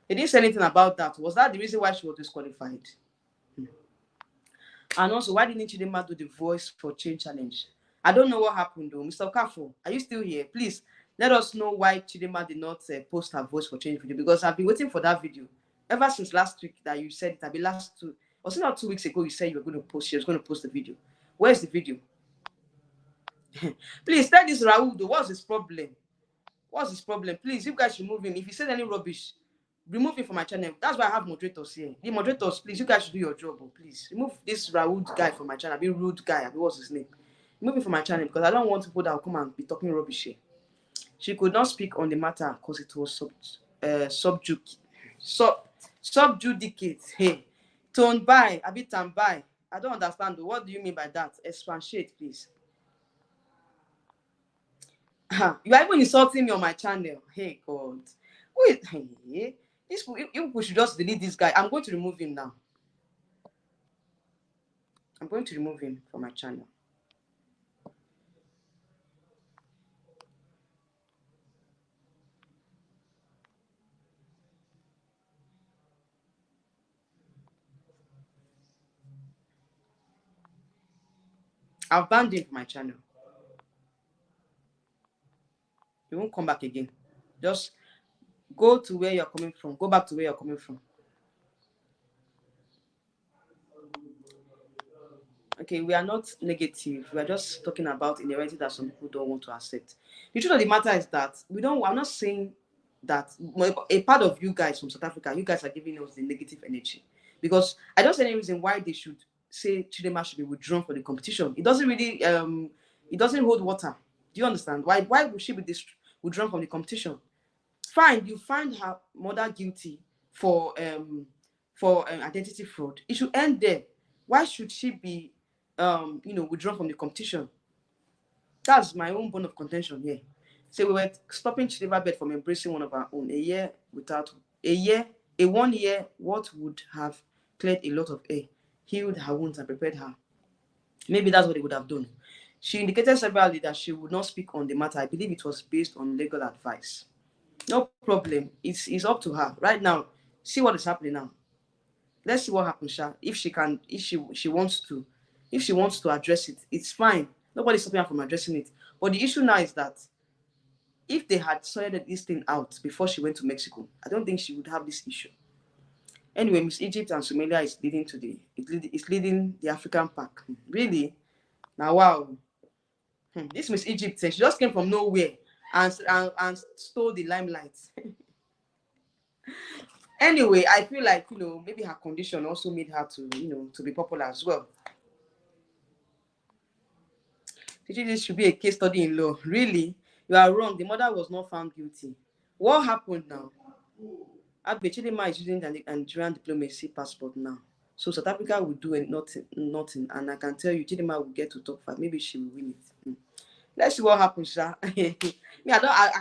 They didn't say anything about that. Was that the reason why she was disqualified? And also, why didn't Chidinma do the voice for change challenge? I don't know what happened though. Mr. Okafo, are you still here? Please let us know why Chidinma did not post her voice for change video, because I've been waiting for that video ever since last week that you said it. I've been last two, was it not 2 weeks ago you said you were going to post, she was going to post the video. Where's the video? Please tell this Raul though, what's his problem? What's his problem? Please, you guys remove him. If he said any rubbish, remove him from my channel. That's why I have moderators here. The moderators, please, you guys should do your job. Oh, please remove this Raoul guy from my channel. Be rude guy. What's his name? Remove him from my channel because I don't want people that will come and be talking rubbish here. She could not speak on the matter because it was subjudicate. Hey, tone by, a bit and by. I don't understand. What do you mean by that? Expatiate, please. You are even insulting me on my channel. Hey God. Wait, hey, this you should just delete this guy. I'm going to remove him now. I'm going to remove him from my channel. I've banned him from my channel. He won't come back again. Just go to where you're coming from. Go back to where you're coming from. Okay, we are not negative. We are just talking about inequality that some people don't want to accept. The truth of the matter is that I'm not saying that a part of you guys from South Africa, you guys are giving us the negative energy. Because I don't see any reason why they should say Chidinma should be withdrawn from the competition. It doesn't really it doesn't hold water. Do you understand? Why would she be withdrawn from the competition? Fine, you find her mother guilty for identity fraud. It should end there. Why should she be withdrawn from the competition? That's my own bone of contention here. So we were stopping Chidinma Bed from embracing one of our own. A 1 year, what would have cleared a lot of air, healed her wounds and prepared her. Maybe that's what they would have done. She indicated severally that she would not speak on the matter. I believe it was based on legal advice. No problem. It's up to her. Right now, see what is happening now. Let's see what happens, Sha. If she wants to address it, it's fine. Nobody's stopping her from addressing it. But the issue now is that if they had sorted this thing out before she went to Mexico, I don't think she would have this issue. Anyway, Miss Egypt and Somalia is leading the African pack. Really? Now, wow. This Miss Egypt, she just came from nowhere and stole the limelight. Anyway, I feel like, maybe her condition also made her to be popular as well. This should be a case study in law. Really? You are wrong. The mother was not found guilty. What happened now? Chidinma is using the Nigerian diplomacy passport now. So South Africa will do nothing. And I can tell you, Chidinma will get to top 5. Maybe she will win it. Let's see what happens, sir. I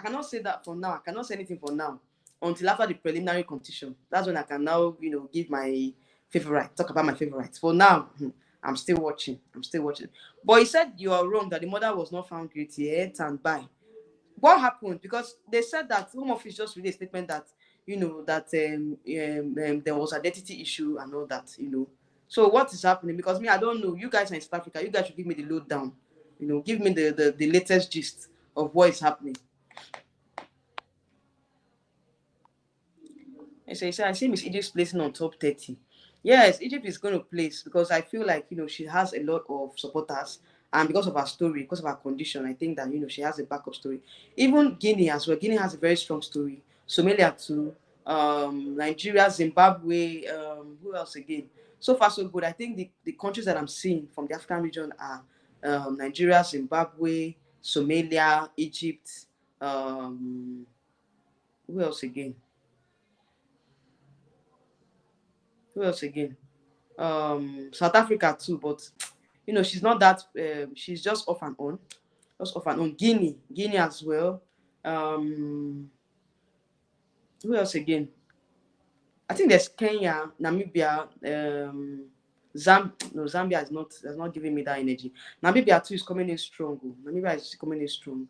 cannot say that for now. I cannot say anything for now until after the preliminary competition. That's when I can now, give my favorite, talk about my favorites. For now, I'm still watching. But he said you are wrong that the mother was not found guilty. And by what happened? Because they said that Home Office just released a statement that there was identity issue and all that. So what is happening? Because I don't know. You guys are in South Africa. You guys should give me the lowdown. Give me the latest gist of what is happening. I see Miss Egypt's placing on top 30. Yes, Egypt is going to place because I feel like she has a lot of supporters, and because of her story, because of her condition, I think that she has a backup story. Even Guinea as well. Guinea has a very strong story. Somalia too. Nigeria, Zimbabwe. Who else again? So far so good. I think the countries that I'm seeing from the African region are Nigeria, Zimbabwe, Somalia, Egypt. Who else again? South Africa too, but she's not that. She's just off and on, Guinea as well. Who else again? I think there's Kenya, Namibia, No, Zambia is not giving me that energy. Namibia too is coming in strong. Oh. Namibia is coming in strong.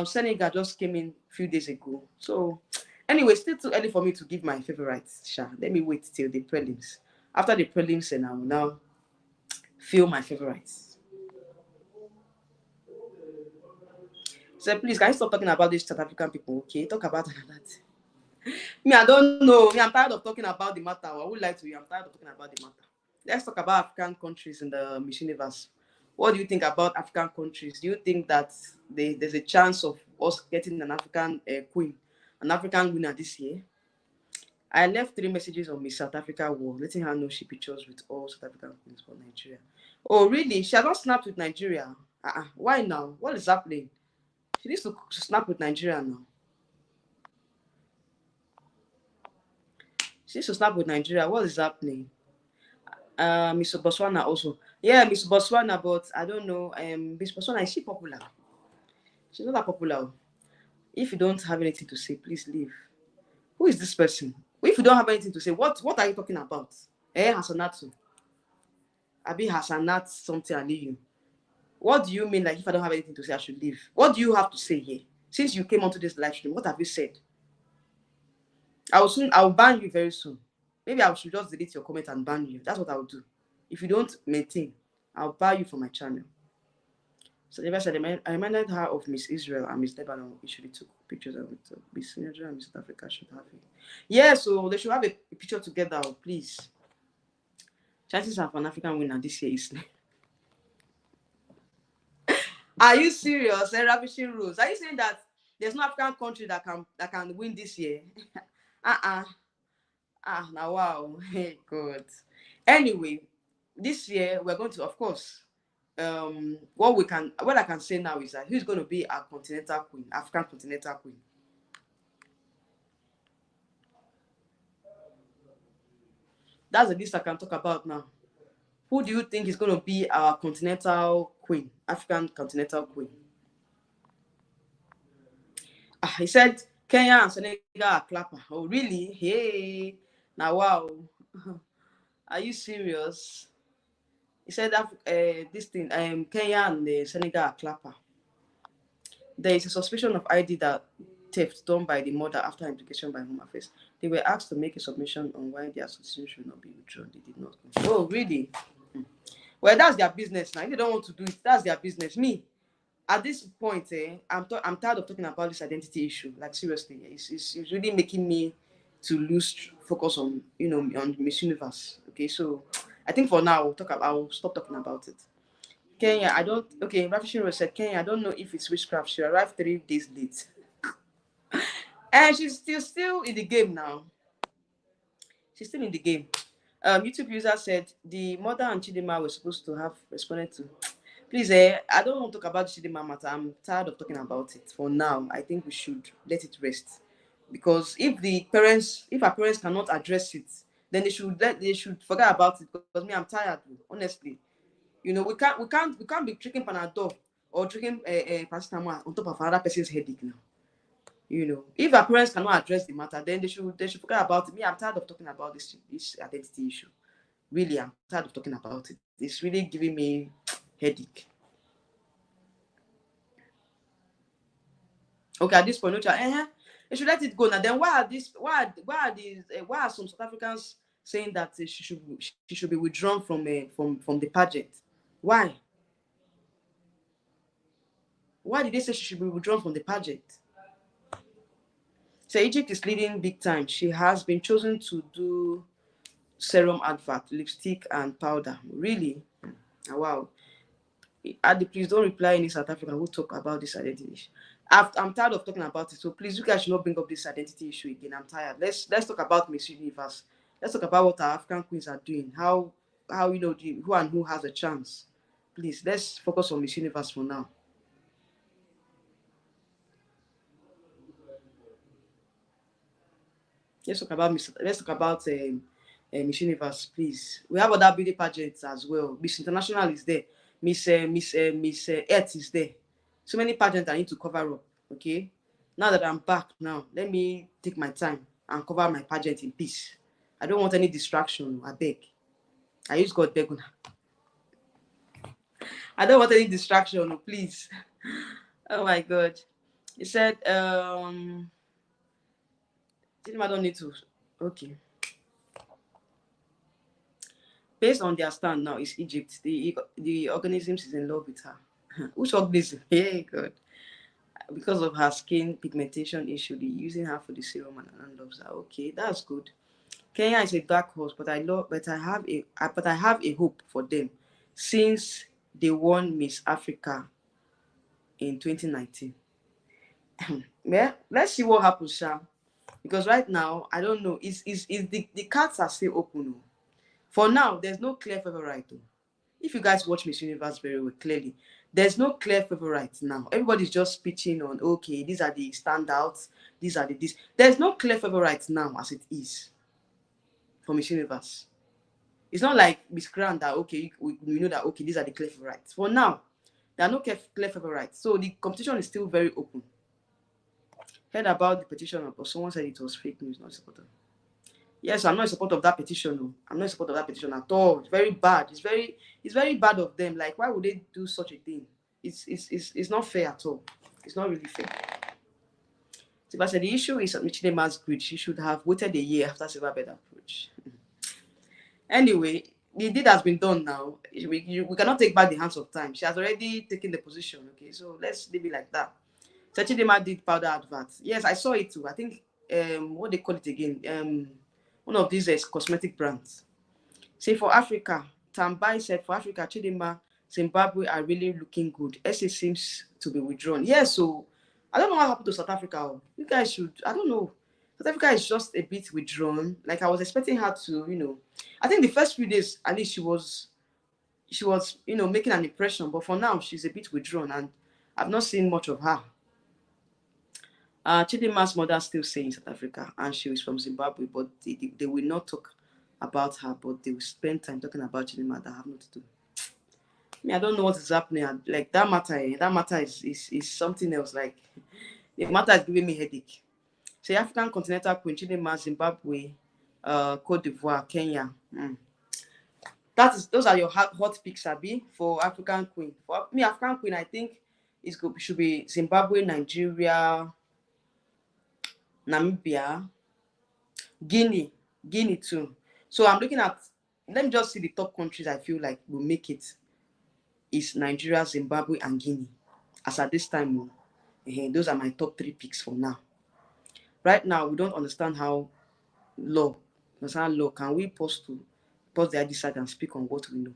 Senegal just came in a few days ago. So anyway, still too early for me to give my favorites. Sha. Let me wait till the prelims. After the prelims, and I will now feel my favorites. So please, can you stop talking about these South African people? Okay, talk about another thing. Me, I don't know. Me, I'm tired of talking about the matter. I would like to. I'm tired of talking about the matter. Let's talk about African countries in the Miss Universe. What do you think about African countries? Do you think that there's a chance of us getting an African queen, an African winner this year? I left 3 messages on Miss South Africa wall, letting her know she pictures with all South African queens for Nigeria. Oh, really? She has not snapped with Nigeria. Why now? What is happening? She needs to snap with Nigeria now. She needs to snap with Nigeria. What is happening? Miss Botswana also. Yeah, Miss Botswana, but I don't know. Miss Botswana, is she popular? She's not that popular. If you don't have anything to say, please leave. Who is this person? If you don't have anything to say, what are you talking about? Hasanatu. Abi Hasanat something and leave you. What do you mean, like, if I don't have anything to say, I should leave? What do you have to say here? Since you came onto this live stream, what have you said? I'll ban you very soon. Maybe I should just delete your comment and ban you. That's what I'll do. If you don't maintain, I'll ban you from my channel. So never said I reminded her of Miss Israel and Miss Lebanon. Usually took pictures of it. Miss Nigeria and Miss South Africa should have it. Yeah, so they should have a picture together, please. Chances of an African winner this year is. Are you serious? Ravishing rules. Are you saying that there's no African country that can win this year? Now wow. Hey God. Anyway, this year we're going to, of course, what I can say now is that who's going to be our continental queen, African continental queen. That's the least I can talk about now. Who do you think is going to be our continental queen, African continental queen? He said Kenya and Senegal are clapper. Oh, really? Hey, now wow. Are you serious? He said that this thing, Kenya and Senegal are clapper. There is a suspicion of ID that theft done by the mother after implication by Home Affairs. They were asked to make a submission on why the association should not be withdrawn. They did not. Oh, really? Well, that's their business now. If they don't want to do it, that's their business. Me, at this point, I'm tired of talking about this identity issue. Like seriously, it's really making me to lose focus on on Miss Universe. Okay, so I think for now I'll stop talking about it. Kenya, I don't. Okay, Rafishin said Kenya. I don't know if it's witchcraft. She arrived 3 days late, and she's still in the game now. She's still in the game. YouTube user said the mother and chidimma were supposed to have responded to. Please, I don't want to talk about the chidimma matter. I'm tired of talking about it. For now, I think we should let it rest, because if our parents cannot address it, then they should forget about it. Because me, I'm tired, honestly. We can't be drinking Panadol or drinking paracetamol on top of another person's headache now. If our parents cannot address the matter, then they should forget about it. Me, I'm tired of talking about this identity issue. Really, I'm tired of talking about it. It's really giving me headache. Okay, at this point, no child, they should let it go now. Then why are some South Africans saying that she should be withdrawn from the pageant? Why? Why did they say she should be withdrawn from the pageant? So Egypt is leading big time. She has been chosen to do serum advert, lipstick and powder. Really? Wow. Adi, please don't reply any South African who talk about this identity issue. I'm tired of talking about it. So please, you guys should not bring up this identity issue again. I'm tired. Let's talk about Miss Universe. Let's talk about what our African queens are doing. How who and who has a chance. Please, let's focus on Miss Universe for now. Let's talk about Miss Universe, please. We have other beauty pageants as well. Miss International is there. Miss Earth is there. So many pageants I need to cover up. Okay. Now that I'm back, let me take my time and cover my pageant in peace. I don't want any distraction. I beg. I use God beguna. I don't want any distraction, please. Oh my God. He said, I don't need to. Okay. Based on their stand now, is Egypt. The organisms is in love with her. Which organism? Hey God. Because of her skin pigmentation issue, they're using her for the serum and loves her. Okay, that's good. Kenya is a dark horse, but I have a hope for them since they won Miss Africa in 2019. Yeah, let's see what happens, Sha. Because right now, I don't know. Is the cards are still open. Oh. For now, there's no clear favorite. Oh. If you guys watch Miss Universe very well, clearly, there's no clear favorite now. Everybody's just pitching on, okay, these are the standouts, these are the this. There's no clear favorite now as it is for Miss Universe. It's not like Miss Grand that, okay, we know that, okay, these are the clear favorites. For now, there are no clear favorites. So the competition is still very open. Heard about the petition, but someone said it was fake news, not supporter. Yes, I'm not in support of that petition. No. I'm not in support of that petition at all. It's very bad. It's very bad of them. Like, why would they do such a thing? It's not fair at all. It's not really fair. So I said the issue is Chidimma's greed. She should have waited a year after silver bed approach. Anyway, the deed has been done now. We cannot take back the hands of time. She has already taken the position. Okay, so let's leave it like that. So Chidimma did powder advert. Yes, I saw it too. I think what they call it again, one of these cosmetic brands. Say for Africa, Tambai said for Africa, Chidimma, Zimbabwe are really looking good. SA seems to be withdrawn. Yeah, so I don't know what happened to South Africa. You guys should, I don't know. South Africa is just a bit withdrawn. Like I was expecting her to, I think the first few days, at least she was, making an impression. But for now, she's a bit withdrawn and I've not seen much of her. Chidimma's mother still stays in South Africa and she is from Zimbabwe, but they will not talk about her, but they will spend time talking about Chidimma that have nothing to do. I don't know what is happening. Like that matter is something else. Like the matter is giving me headache. Say African continental queen, Chidimma, Zimbabwe, Cote d'Ivoire, Kenya. Those are your hot picks, Abi, for African queen. For me, African queen, I think should be Zimbabwe, Nigeria, Namibia, Guinea too. So I'm looking at, let me just see the top countries I feel like will make it. Is Nigeria, Zimbabwe, and Guinea. As at this time, those are my top 3 picks for now. Right now, we don't understand how law can we pause the other side and speak on what we know.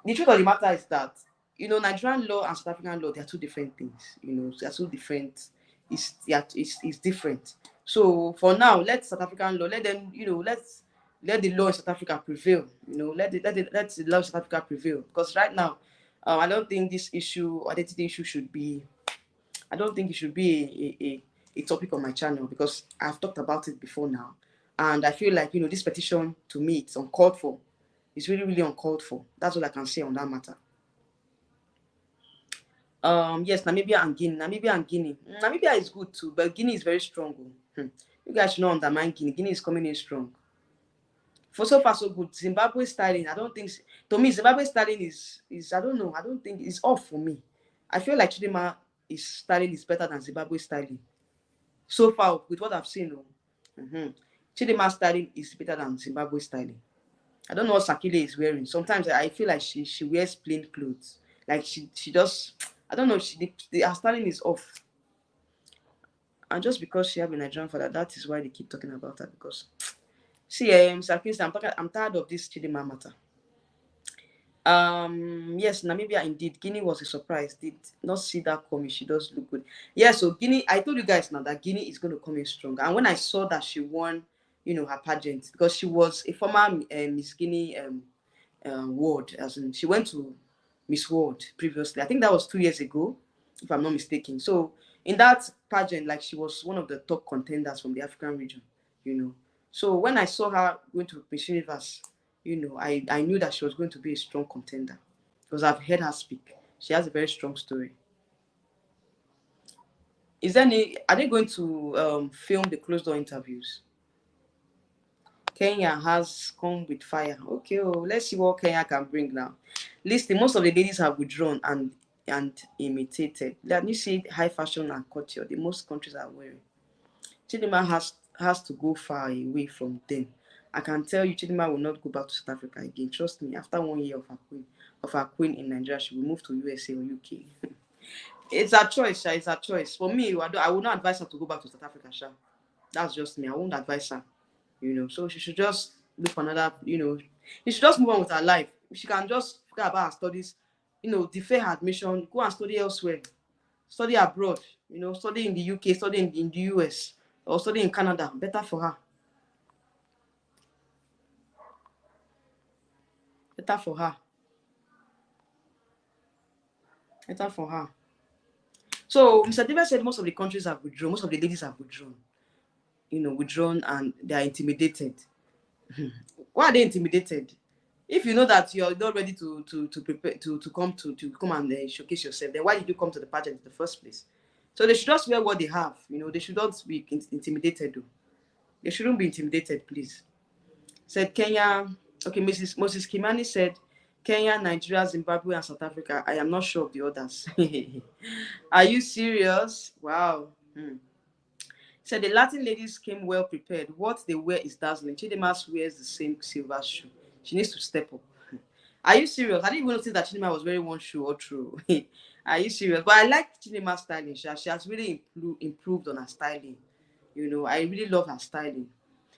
The truth of the matter is that Nigerian law and South African law, they are two different things. They are two different. It's different. So for now, let South African law, let them, let the law in South Africa prevail. Let the law in South Africa prevail. Because right now, I don't think this issue, identity issue, should be. I don't think it should be a topic on my channel because I've talked about it before now, and I feel like this petition to me it's uncalled for. It's really, really uncalled for. That's all I can say on that matter. Yes, Namibia and Guinea. Namibia is good too, but Guinea is very strong. You guys should not undermine Guinea. Guinea is coming in strong. For so far so good. Zimbabwe styling, I don't think, to me Zimbabwe styling is I don't know. I don't think it's off for me. I feel like Chidimma styling is better than Zimbabwe styling. So far with what I've seen, Chidimma styling is better than Zimbabwe styling. I don't know what Sakile is wearing. Sometimes I feel like she wears plain clothes. Like she just, I don't know. Her styling is off. And just because she have a Nigerian father, that is why they keep talking about her. Because see, Sakile, I'm tired of this Chidimma matter. Yes, Namibia indeed. Guinea was a surprise. Did not see that coming. She does look good. Yeah, so Guinea, I told you guys now that Guinea is going to come in strong. And when I saw that she won, her pageant, because she was a former Miss Guinea World, as in she went to Miss World previously. I think that was 2 years ago, if I'm not mistaken. So in that pageant, like she was one of the top contenders from the African region, So when I saw her going to Miss Universe, I knew that she was going to be a strong contender because I've heard her speak. She has a very strong story. Are they going to film the closed door interviews? Kenya has come with fire. Okay, oh, let's see what Kenya can bring now. Listen, most of the ladies have withdrawn and imitated. Let me see high fashion and culture. The most countries are wearing. Chidinma has to go far away from them. I can tell you, Chidinma will not go back to South Africa again. Trust me. After 1 year of her queen in Nigeria, she will move to USA or UK. It's a choice, Sha. It's a choice. For me, I would not advise her to go back to South Africa, Sha. That's just me. I won't advise her. So she should just look for another, she should just move on with her life. She can just forget about her studies, defer her admission, go and study elsewhere, study abroad, study in the UK, study in the US, or study in Canada. Better for her. Better for her. Better for her. So Mr. David said most of the countries have withdrawn, most of the ladies have withdrawn, withdrawn and they are intimidated. Why are they intimidated? If you know that you're not ready to prepare to come and showcase yourself, then why did you come to the pageant in the first place? So they should just wear what they have. They should not be intimidated. Though. They shouldn't be intimidated, please. Said Kenya. Okay, Moses Kimani said Kenya, Nigeria, Zimbabwe, and South Africa. I am not sure of the others. Are you serious? Wow. Said the Latin ladies came well prepared. What they wear is dazzling. Chidinma wears the same silver shoe. She needs to step up. Are you serious? I didn't even notice that Chidinma was wearing one shoe or true. Are you serious? But I like Chidinma's styling. She has really improved on her styling. I really love her styling.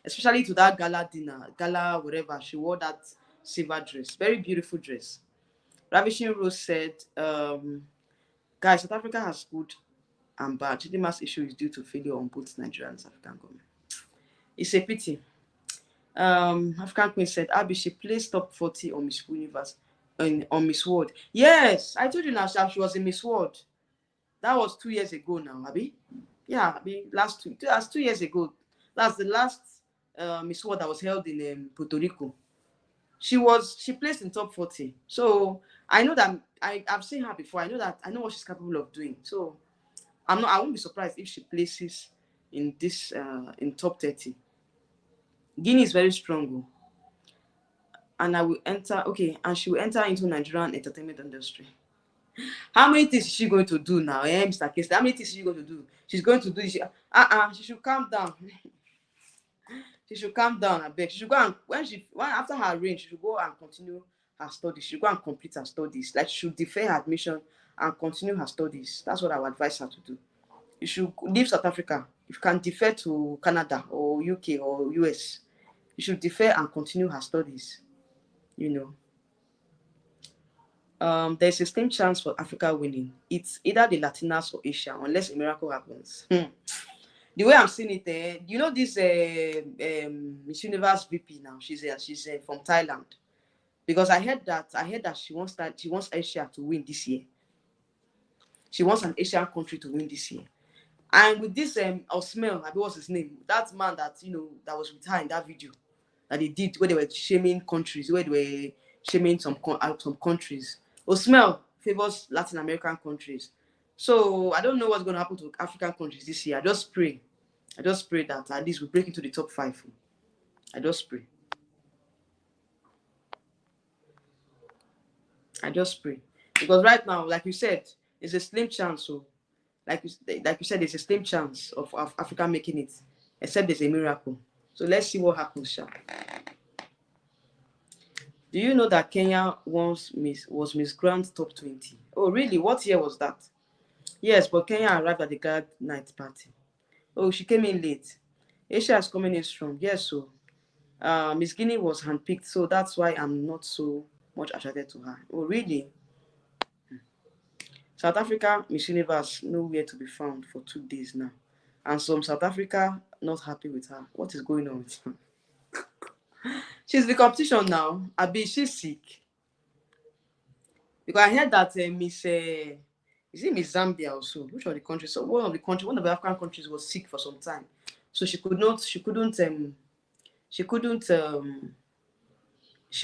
Especially to that gala dinner, gala whatever. She wore that silver dress. Very beautiful dress. Ravishing Rose said, guys, South Africa has good and bad. Chidinma's issue is due to failure on both Nigerian and South African government. It's a pity. African Queen said, Abby, she placed top 40 on Miss Universe, on Miss World. Yes, I told you now, she was in Miss World. That was 2 years ago now, Abby. Yeah, Abby, that's 2 years ago. That's the last Miss World that was held in Puerto Rico. She placed in top 40. So I know that I've seen her before. I know what she's capable of doing. So I won't be surprised if she places in this in top 30. Guinea is very strong. And she will enter into Nigerian entertainment industry. How many things is she going to do now? Mr. Kester, how many things is she going to do? She's going to do this. She should calm down. She should calm down, I beg. She should go and after her reign, she should go and continue her studies. She should go and complete her studies. Like she should defer her admission and continue her studies. That's what I would advise her to do. You should leave South Africa. You can defer to Canada or UK or US. You should defer and continue her studies. There's a slim chance for Africa winning. It's either the Latinas or Asia, unless a miracle happens. The way I'm seeing it, this Miss Universe VP now. She's from Thailand, because I heard that she wants Asia to win this year. She wants an Asian country to win this year. And with this Osmel, what's his name? That man that that was with her in that video that they did where they were shaming countries, where they were shaming some countries. Osmel favors Latin American countries. So I don't know what's going to happen to African countries this year. I just pray that at least we break into the top 5. I just pray. Because right now, like you said, it's a slim chance. So like you said, there's a slim chance of Africa making it, except there's a miracle. So let's see what happens, Sha. Do you know that Kenya was Miss Grand Top 20? Oh, really? What year was that? Yes, but Kenya arrived at the Gala night party. Oh, she came in late. Asia is coming in strong. Yes, so Miss Guinea was handpicked, so that's why I'm not so much attracted to her. Oh, really? South Africa, Miss Universe, nowhere to be found for 2 days now. And some South Africa not happy with her. What is going on with her? She's the competition now. Abi, she's sick. Because I heard that is it Miss Zambia also? Which of the countries? So one of the African countries was sick for some time. So she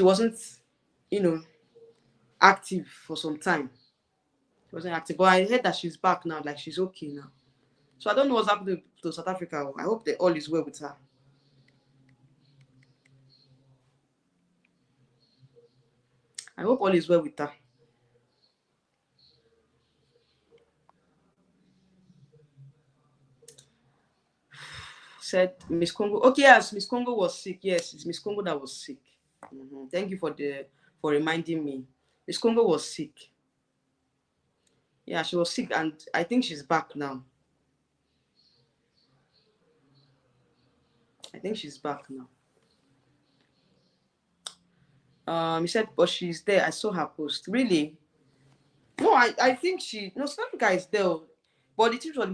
wasn't, active for some time. She wasn't active. But I heard that she's back now, like she's okay now. So I don't know what's happening to South Africa. I hope that all is well with her. I hope all is well with her. Said Miss Congo. Okay, yes, Miss Congo was sick. Yes, it's Miss Congo that was sick. Thank you for reminding me. Miss Congo was sick. Yeah, she was sick, and I think she's back now. I think she's back now. He said, but she's there. I saw her post. Really? No, I think no, South Africa is there. But the truth of the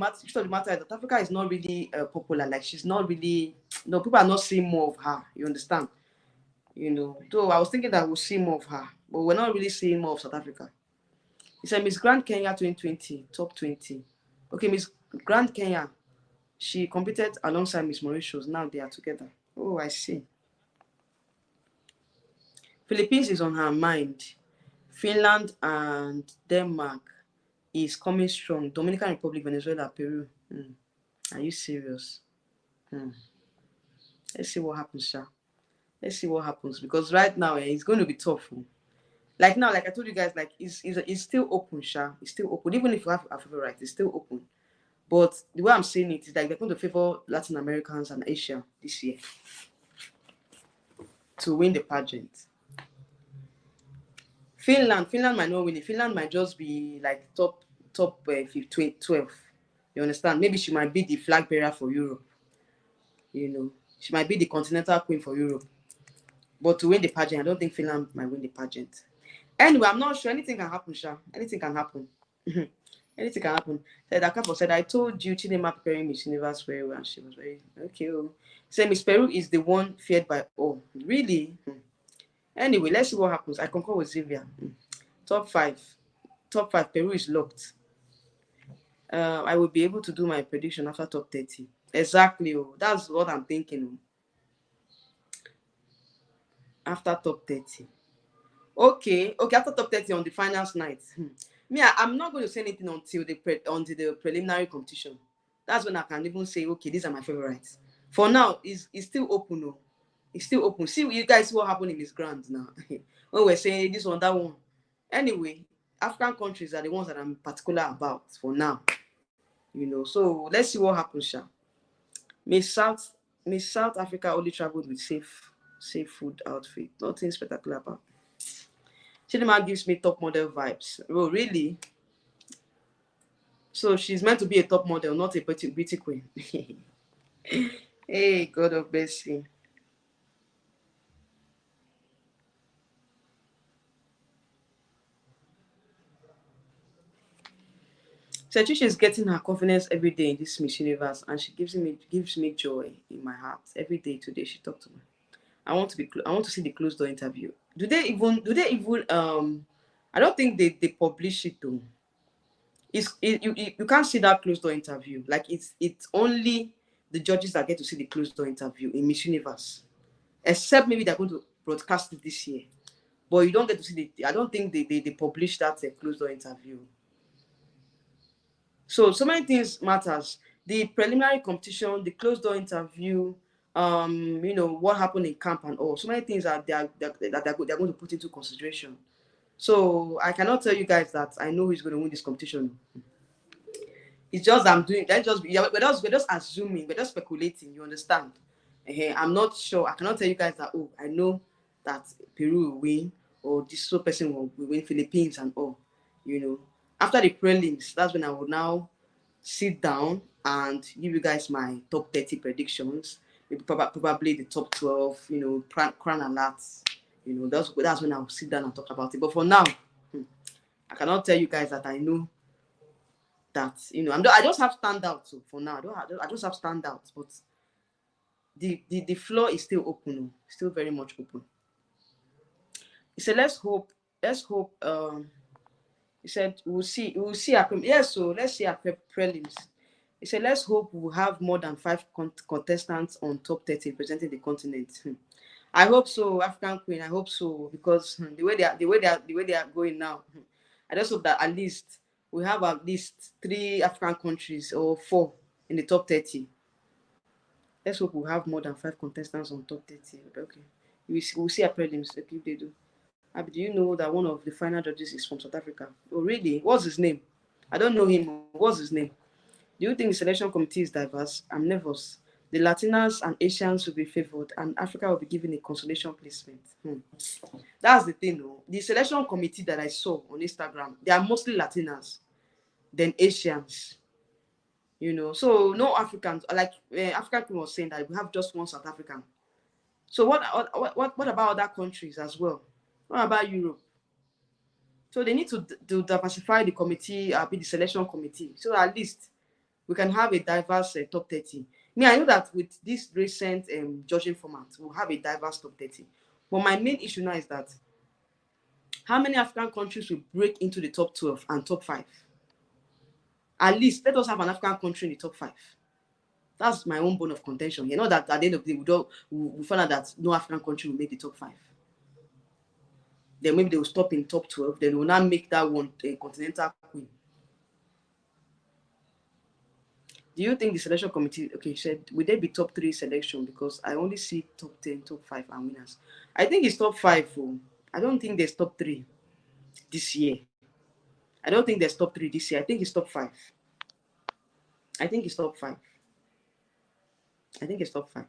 matter is that Africa is not really popular. Like, she's not really, no, people are not seeing more of her. You understand? Though I was thinking that we'll see more of her, but we're not really seeing more of South Africa. He said Miss Grand Kenya 2020, top 20. Okay, Miss Grand Kenya, she competed alongside Miss Mauritius. Now they are together. Oh, I see. Philippines is on her mind. Finland and Denmark is coming strong. Dominican Republic, Venezuela, Peru. Are you serious? Let's see what happens, Sha. Let's see what happens, because right now it's going to be tough. Like now, like I told you guys, like it's still open, Sha. It's still open. Even if you have a favorite, it's still open. But the way I'm saying it is like they're going to favor Latin Americans and Asia this year to win the pageant. Finland might not win it. Finland might just be like top 12. You understand? Maybe she might be the flag bearer for Europe. She might be the continental queen for Europe. But to win the pageant, I don't think Finland might win the pageant. Anyway, I'm not sure. Anything can happen, Sha. Anything can happen. Anything can happen. Akapo said, I told you Chidimma preparing Miss Universe very well, and she was very okay. Say Miss Peru is the one feared by all. Really? Anyway, let's see what happens. I concur with Zivia. Top 5. Top 5. Peru is locked. I will be able to do my prediction after top 30. Exactly. That's what I'm thinking. After top 30. Okay, after top 30 on the finals night. Me, I'm not going to say anything until the preliminary competition. That's when I can even say, okay, these are my favorites. For now, it's still open. No, it's still open. See, you guys see what happened in Miss Grand now. When we're saying this one, that one. Anyway, African countries are the ones that I'm particular about for now. So let's see what happens, Sha. Miss South Africa only traveled with safe food outfit. Nothing spectacular about. Chidinma gives me top model vibes. Oh, really? So she's meant to be a top model, not a beauty queen. Hey, God of mercy. So she's getting her confidence every day in this Miss Universe, and she gives me joy in my heart every day. Today she talked to me. I want to see the closed door interview. Do they even I don't think they publish it though. You can't see that closed door interview. Like it's only the judges that get to see the closed door interview in Miss Universe. Except maybe they're going to broadcast it this year. But you don't get to see I don't think they publish that closed door interview. So many things matters. The preliminary competition, the closed door interview, what happened in camp and all. So many things that they're going to put into consideration. So I cannot tell you guys that I know who's going to win this competition. It's just I'm doing that. We're just assuming, we're just speculating. You understand? I'm not sure. I cannot tell you guys that. Oh, I know that Peru will win, or this person will win Philippines and all. After the prelims, that's when I will now sit down and give you guys my top 30 predictions. Maybe probably the top 12. Crown alerts. That's when I'll sit down and talk about it. But for now, I cannot tell you guys that I know that I just have standouts. So for now, I just have standouts, but the floor is still open, still very much open. He said, let's hope. He said, we'll see our yes. So let's see our prelims. He said, let's hope we'll have more than 5 contestants on top 30 representing the continent. I hope so, African Queen. I hope so, because the way they are going now, I just hope that at least we have at least 3 African countries or 4 in the top 30. Let's hope we have more than 5 contestants on top 30. Okay, we'll see our prelims. Okay, if they do. Abi, do you know that one of the final judges is from South Africa? Oh, really? What's his name? I don't know him. What's his name? Do you think the selection committee is diverse? I'm nervous. The Latinas and Asians will be favored, and Africa will be given a consolation placement. That's the thing, though. The selection committee that I saw on Instagram, they are mostly Latinas, then Asians. So no Africans. Like African was saying that we have just one South African. So what about other countries as well? What about Europe? So they need to diversify the committee, be the selection committee, so at least we can have a diverse top 30. Me, I know that with this recent judging format, we'll have a diverse top 30. But my main issue now is that how many African countries will break into the top 12 and top 5? At least let us have an African country in the top 5. That's my own bone of contention. You know that at the end of the day, we find out that no African country will make the top 5. Then maybe they will stop in top 12. Then they will not make that one a continental queen. Do you think the selection committee, okay, said, will there be top 3 selection? Because I only see top 10, top 5 and winners. I think it's top 5. I don't think there's top 3 this year. I don't think there's top 3 this year. I think it's top 5. I think it's top 5. I think it's top 5.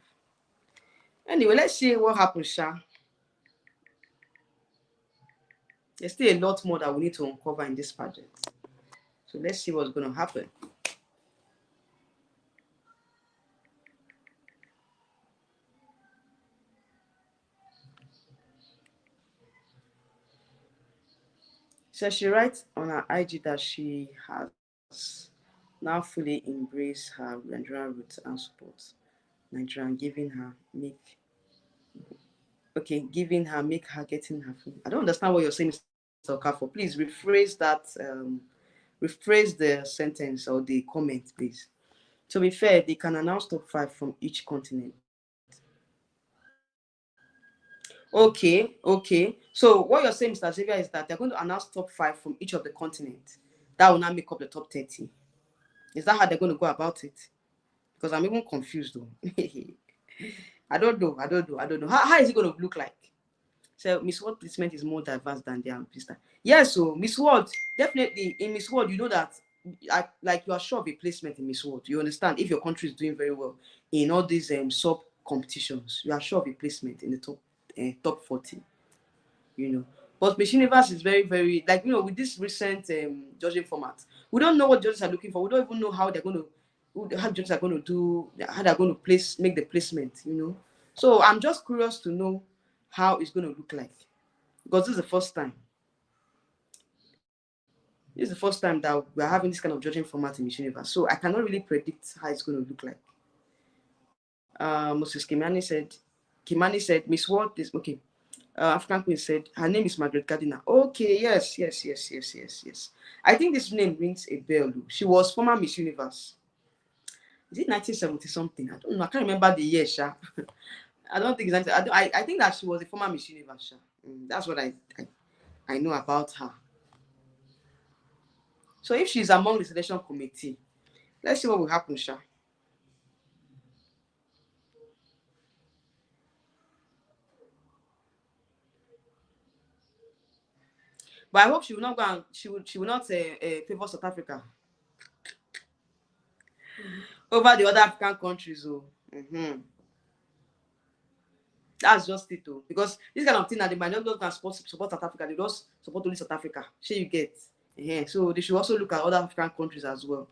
Anyway, let's see what happens, Sha. There's still a lot more that we need to uncover in this pageant. So let's see what's going to happen. So she writes on her IG that she has now fully embraced her Nigerian roots and supports Nigerian, giving her make getting her food. I don't understand what you're saying, Mr. Okafor. Please rephrase that, rephrase the sentence or the comment, please. To be fair, they can announce top 5 from each continent. Okay. So what you're saying, Mr. Xavier, is that they're going to announce top 5 from each of the continents. That will not make up the top 30. Is that how they're going to go about it? Because I'm even confused, though. I don't know. How is it going to look like? So Miss World placement is more diverse than their sister. Yes, so Miss World, definitely in Miss World, you know that like you are sure of a placement in Miss World. You understand if your country is doing very well in all these sub competitions, you are sure of a placement in the top 40. But Miss Universe is very, very, like, with this recent judging format, we don't know what judges are looking for. We don't even know how they're going to, how judges are going to do, how they're going to make the placement. So I'm just curious to know how it's going to look like, because this is the first time. This is the first time that we're having this kind of judging format in Miss Universe. So I cannot really predict how it's going to look like. Moses Kimani said, Miss World is okay. African Queen said, her name is Margaret Gardiner. Okay, yes. I think this name rings a bell. She was former Miss Universe. Is it 1970 something? I don't know. I can't remember the year, Sha. I don't think it's 19. I think that she was a former Miss Universe, Sha. That's what I know about her. So if she's among the selection committee, let's see what will happen, Sha. But I hope she will not go and she will not favor South Africa over the other African countries. That's just it, though. Because this kind of thing that they might not go and support South Africa, they just support only South Africa. Sure, you get. So they should also look at other African countries as well.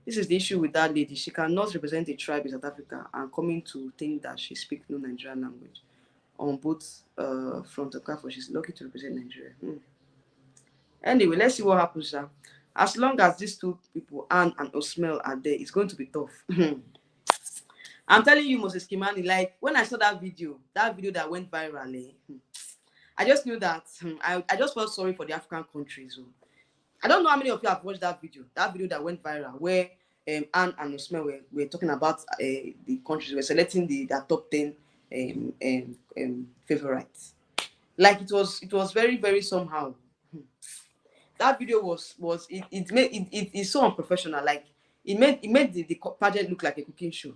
This is the issue with that lady. She cannot represent a tribe in South Africa and coming to think that she speaks no Nigerian language on both front of Kafo. She's lucky to represent Nigeria. Anyway, let's see what happens, sir. As long as these two people, Anne and Osmel, are there, it's going to be tough. I'm telling you, Moses Kimani, like when I saw that video that went viral, I just knew that I just felt sorry for the African countries. I don't know how many of you have watched that video that went viral, where Anne and Osmel were talking about the countries, were selecting their top 10 favorites. Like it was very, very somehow. That video was it's so unprofessional. Like it made the pageant look like a cooking show.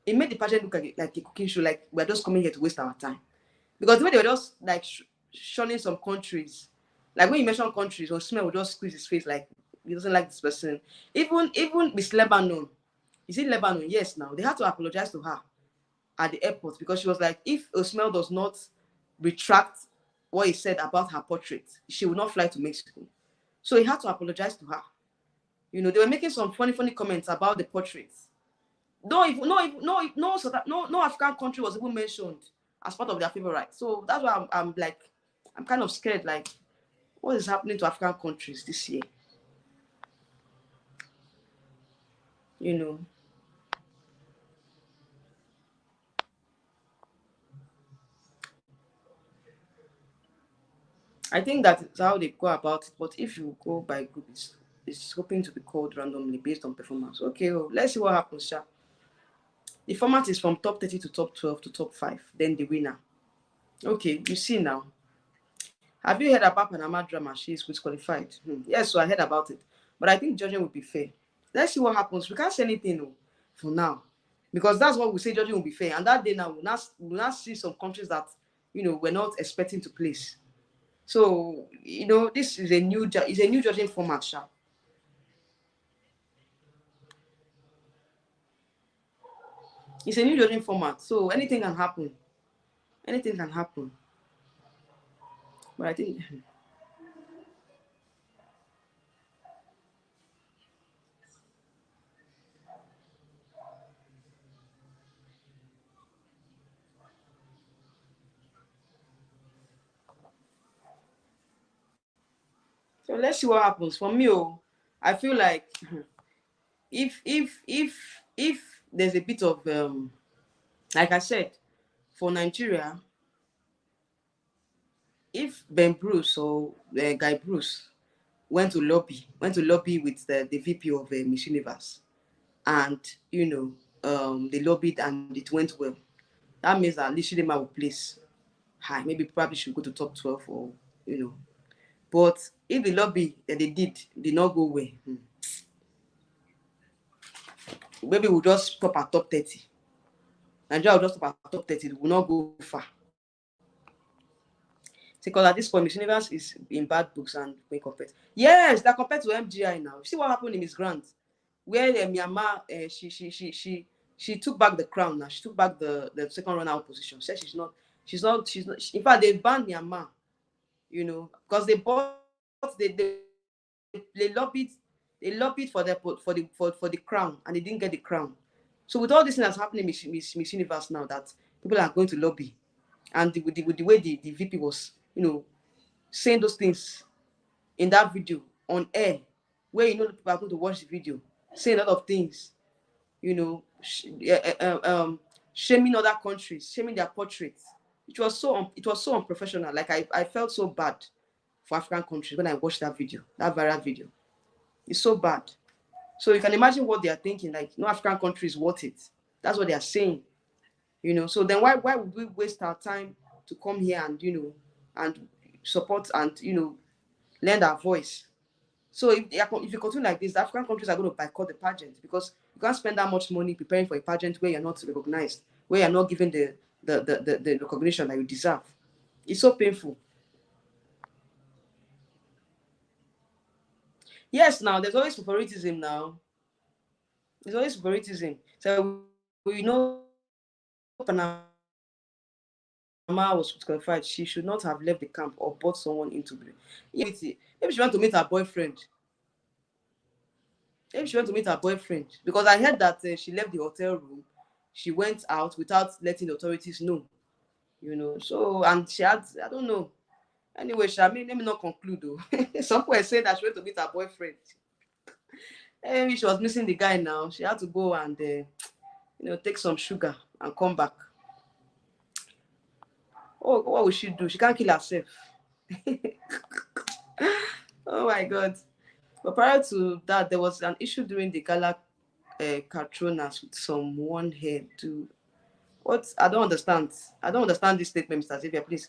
It made the pageant look like a cooking show. Like we're just coming here to waste our time, because the way they were just like shunning some countries. Like when you mention countries, Osimhen will just squeeze his face like he doesn't like this person. Even Miss Lebanon, is it Lebanon? Yes, now they had to apologize to her at the airport because she was like, if Osimhen does not retract what he said about her portrait, she will not fly to Mexico. So he had to apologize to her. You know, they were making some funny comments about the portraits. No African country was even mentioned as part of their favorite. So that's why I'm like, I'm kind of scared. Like, what is happening to African countries this year? You know, I think that is how they go about it. But if you go by group, it's hoping to be called randomly based on performance. Okay, well, let's see what happens, Sha. The format is from top 30 to top 12 to top 5, then the winner. Okay, you see now. Have you heard about Panama drama? She is disqualified. Yes, so I heard about it. But I think judging will be fair. Let's see what happens. We can't say anything no, for now. Because that's what we say judging will be fair. And that day now, we'll not see some countries that, we're not expecting to place. So, this is it's a new judging format, Sha. It's a new judging format. So anything can happen. Anything can happen. But I think so. Let's see what happens. For me, I feel like if there's a bit of like I said, for Nigeria, if Ben Bruce or Guy Bruce went to lobby with the VP of Miss Universe, and they lobbied and it went well, that means that chidimma will place high. Maybe probably should go to top 12 or you know. But if the lobby that they did not go well, maybe we'll just stop at top 30. Nigeria will just stop at top 30. It will not go far. Because at this point, Miss Universe is in bad books and being compared. Yes, they're compared to MGI now. See what happened in Miss Grant, where Myanmar, she took back the crown now. She took back the second runner-up position. Said she's not. In fact, they banned Myanmar, because they lobbied for the crown and they didn't get the crown. So with all this thing that's happening in Miss Universe now, that people are going to lobby, and with the way the VP was, saying those things in that video on air, where people are going to watch the video, saying a lot of things, shaming other countries, shaming their portraits. It was so unprofessional. Like I felt so bad for African countries when I watched that video, that viral video. It's so bad. So you can imagine what they are thinking. Like, no African country is worth it. That's what they are saying. So then why would we waste our time to come here and and support and lend our voice? So if you continue like this, the African countries are going to boycott the pageant, because you can't spend that much money preparing for a pageant where you're not recognized, where you're not given the recognition that you deserve. It's so painful. Yes, now there's always favoritism now. There's always favoritism. So we know Panama was qualified. She should not have left the camp or brought someone into blame. Maybe she went to meet her boyfriend. Maybe she went to meet her boyfriend, because I heard that she left the hotel room. She went out without letting the authorities know. So, and she had, I don't know. Anyway, let me not conclude though. Some people say that she went to meet her boyfriend. Maybe she was missing the guy now. She had to go and take some sugar and come back. Oh, what will she do? She can't kill herself. Oh my God. But prior to that, there was an issue during the gala Catronas with some one hair to what? I don't understand. I don't understand this statement, Mr. Xavier, please.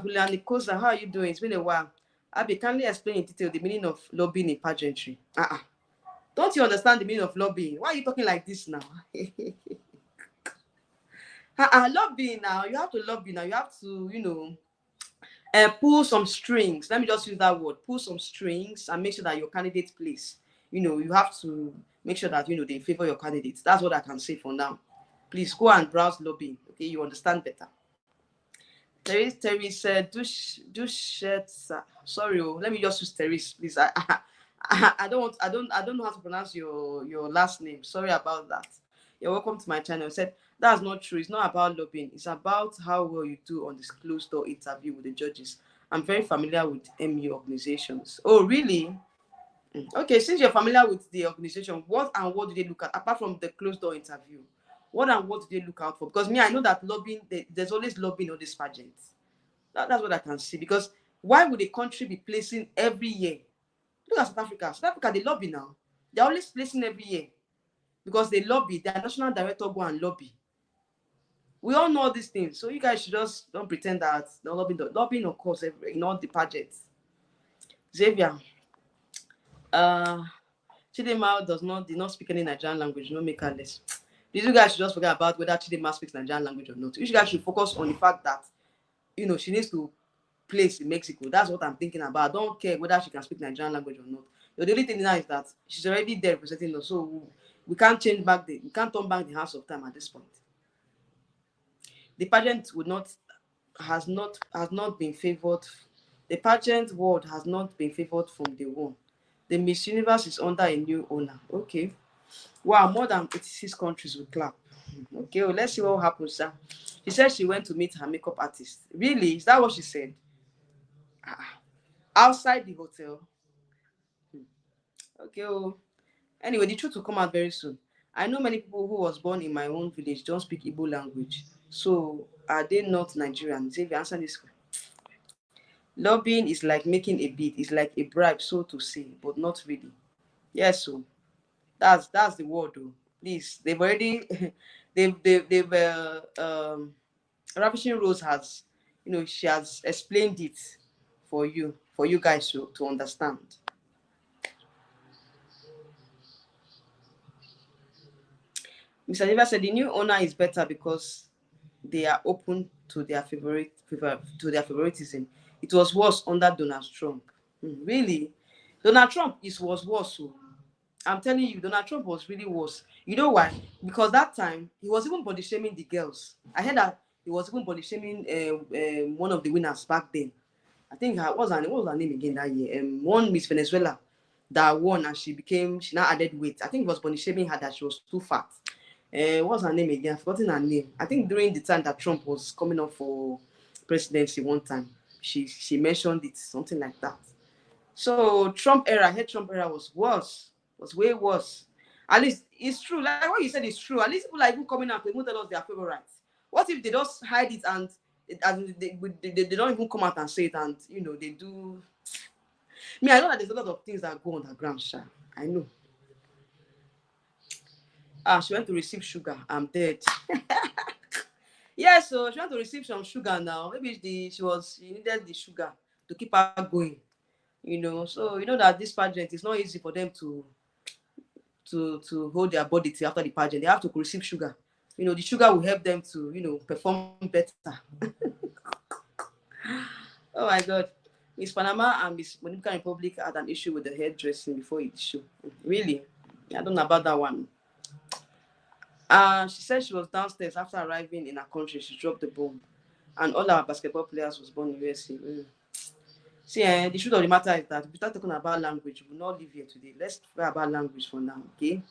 Julian Kosa, how are you doing? It's been a while. Abby, kindly explain in detail the meaning of lobbying in pageantry. Don't you understand the meaning of lobbying? Why are you talking like this now? Lobbying now. You have to lobby now. You have to, Pull some strings. Let me just use that word. Pull some strings and make sure that your candidate plays. You have to make sure that they favor your candidates. That's what I can say for now. Please go and browse lobbying. Okay, you understand better. Terry said, sorry, let me just use Terry's, please. I don't know how to pronounce your last name. Sorry about that. You're welcome to my channel. Said that's not true. It's not about lobbying. It's about how well you do on this closed door interview with the judges. I'm very familiar with MU organizations. Oh, really? Okay, since you're familiar with the organization, what do they look at apart from the closed door interview? What do they look out for? Because me, I know that lobbying, there's always lobbying on this pageant. That's what I can see. Because why would a country be placing every year? Look at South Africa. South Africa, they lobby now. They're always placing every year because they lobby. Their national director go and lobby. We all know these things. So you guys should just don't pretend that no lobbying. Lobbying, of course, in all the pageants. Xavier, uh, chidimma did not speak any Nigerian language. No make her less. These you guys should just forget about whether chidimma speaks Nigerian language or not. You guys should focus on the fact that she needs to place in Mexico. That's what I'm thinking about. I don't care whether she can speak Nigerian language or not. The only thing now is that she's already there representing us, so we can't turn back the hands of time at this point. The pageant has not been favored. The pageant world has not been favored from day one. The Miss Universe is under a new owner. Okay. Wow, more than 86 countries will clap. Okay, well, let's see what happens, sir. She said she went to meet her makeup artist. Really? Is that what she said? Outside the hotel? Okay, oh. Anyway, the truth will come out very soon. I know many people who was born in my own village don't speak Igbo language. So are they not Nigerian? If you answer this, lobbying is like making a bid. It's like a bribe, so to say, but not really. Yes, so that's the word, though. Please, they've already they've Ravishing Rose has, she has explained it for you guys to understand. Mr. Diva said the new owner is better because they are open to to their favoritism. It was worse under Donald Trump. Really? Donald Trump was worse. So I'm telling you, Donald Trump was really worse. You know why? Because that time he was even body shaming the girls. I heard that he was even body shaming one of the winners back then. I think what was her name again that year? One Miss Venezuela that won and she now added weight. I think it was body shaming her that she was too fat. What's her name again? I've forgotten her name. I think during the time that Trump was coming up for presidency one time, she mentioned it, something like that. So I heard Trump era was worse, was way worse. At least it's true. Like what you said is true. At least people are even coming out to even tell us their favorites. What if they just hide it and they don't even come out and say it and they do. Me, I know that there's a lot of things that go underground, Sha. I know. She went to receive sugar. I'm dead. Yeah, so she went to receive some sugar now. Maybe she needed the sugar to keep her going. So you know that this pageant is not easy for them to hold their body till after the pageant. They have to receive sugar. The sugar will help them to perform better. Oh my God. Miss Panama and Miss Dominican Republic had an issue with the hairdressing before the show. Really? I don't know about that one. She said she was downstairs after arriving in her country. She dropped the bomb. And all our basketball players was born in USA. See, the truth of the matter is that if we start talking about language, we will not live here today. Let's talk about language for now, okay?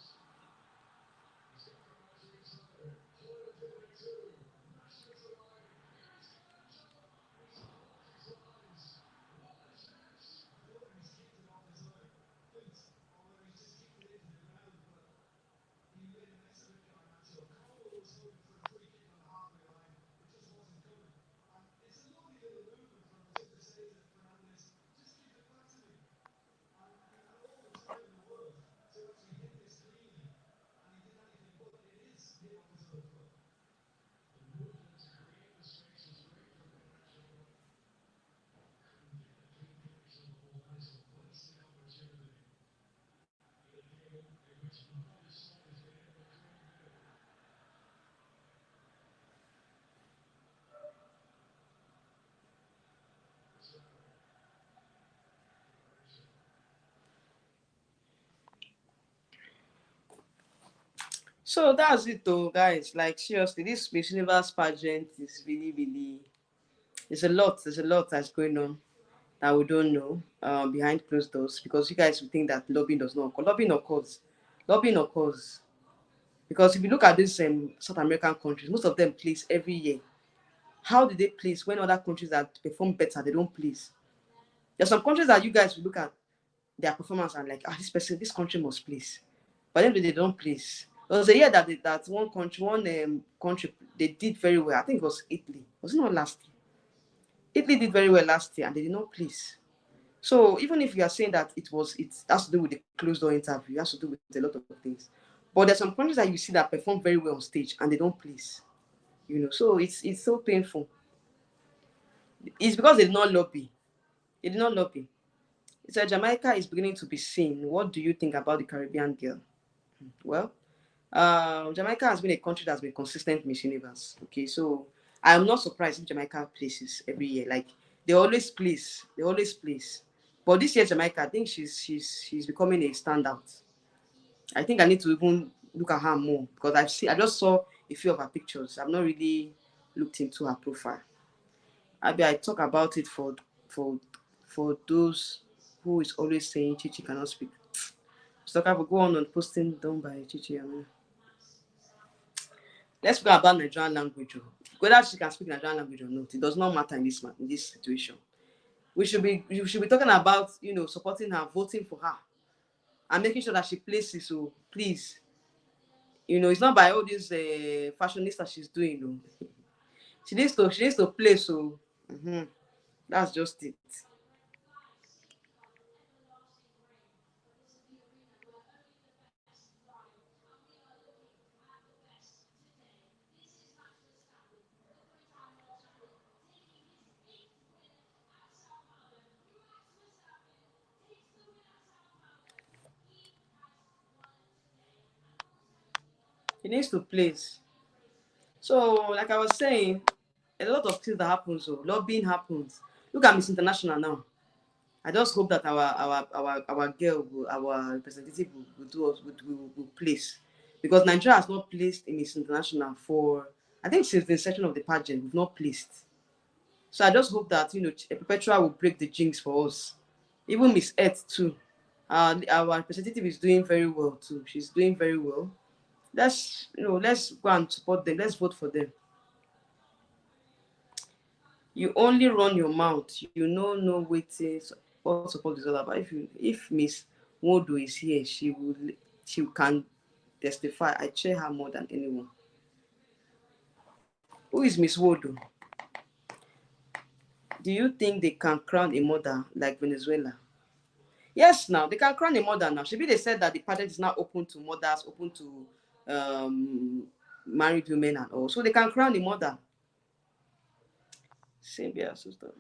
So that's it though, guys. Like seriously, this Miss Universe pageant is really, really, there's a lot that's going on that we don't know behind closed doors, because you guys would think that lobbying does not occur. Lobbying occurs. Lobbying occurs. Because if you look at these South American countries, most of them place every year. How do they place when other countries that perform better, they don't place? There's some countries that you guys will look at their performance and like, this person, this country must place. But then they don't place. There was a year that that one country, they did very well. I think it was Italy. Was it not last year? Italy did very well last year and they did not place. So even if you are saying that it has to do with the closed door interview, it has to do with a lot of things. But there's some countries that you see that perform very well on stage and they don't place. So it's so painful. It's because they did not lobby. They did not lobby. So Jamaica is beginning to be seen. What do you think about the Caribbean girl? Well, Jamaica has been a country that's been consistent Miss Universe. Okay, so I am not surprised if Jamaica places every year. Like they always place, they always place. But this year Jamaica, I think she's becoming a standout. I think I need to even look at her more because I just saw a few of her pictures. I've not really looked into her profile. I talk about it for for those who is always saying Chichi cannot speak. So I will go on posting done by Chichi. Let's talk about Nigerian language. Whether she can speak Nigerian language or not, it does not matter in this situation. We should be talking about supporting her, voting for her, and making sure that she places. So please, it's not by all these fashionistas she's doing. She needs to play. So that's just it. She needs to place. So, like I was saying, a lot of things that happen. So lobbying happens. Look at Miss International now. I just hope that our girl, our representative will do us will place, because Nigeria has not placed in Miss International for, I think, since the inception of the pageant. We've not placed. So I just hope that a Perpetua will break the jinx for us. Even Miss Earth too. Our representative is doing very well too. She's doing very well. Let's go and support them. Let's vote for them. You only run your mouth. You know what support is all about. If Miss Wodo is here, she can testify. I cheer her more than anyone. Who is Miss Wodo? Do you think they can crown a mother like Venezuela? Yes, now they can crown a mother now. Maybe they said that the pageant is now open to mothers, open to married women and all. So they can crown a mother. Same here, sister.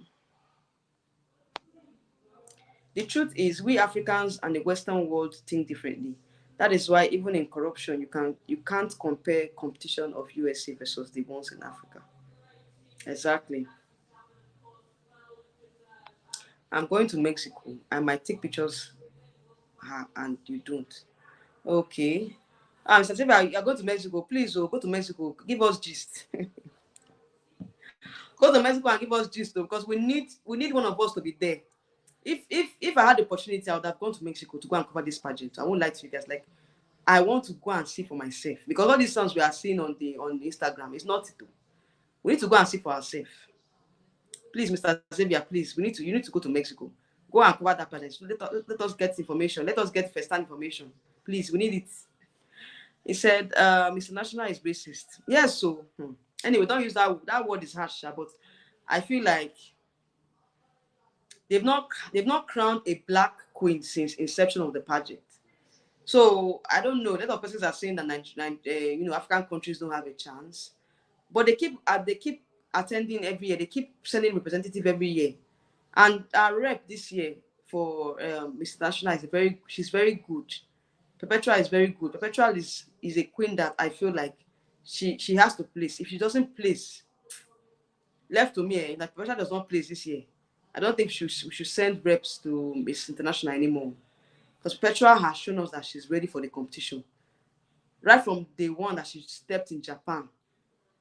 The truth is, we Africans and the Western world think differently. That is why even in corruption, you can't compare competition of USA versus the ones in Africa. Exactly. I'm going to Mexico. I might take pictures, and you don't. Okay. Mr. Sylvia, you're going to Mexico. Please, go to Mexico. Give us gist. Go to Mexico and give us gist, though, because we need one of us to be there. If I had the opportunity, I would have gone to Mexico to go and cover this pageant. I won't lie to you guys. Like, I want to go and see for myself, because all these songs we are seeing on Instagram is not it. We need to go and see for ourselves. Please, Mr. Xavier, please, you need to go to Mexico. Go and cover that pageant. Let us get information. Let us get first-hand information. Please, we need it. He said, Mr. National is racist. Yes, so anyway, don't use that word is harsh, but I feel like they've not crowned a black queen since inception of the pageant. So I don't know. A lot of persons are saying that African countries don't have a chance, but they keep attending every year. They keep sending representative every year, and our rep this year for Mr. National she's very good. Perpetua is very good. Perpetua is a queen that I feel like she has to place. If she doesn't place, left to me, that Perpetua does not place this year, I don't think we should send reps to Miss International anymore. Because Petra has shown us that she's ready for the competition. Right from day one that she stepped in Japan,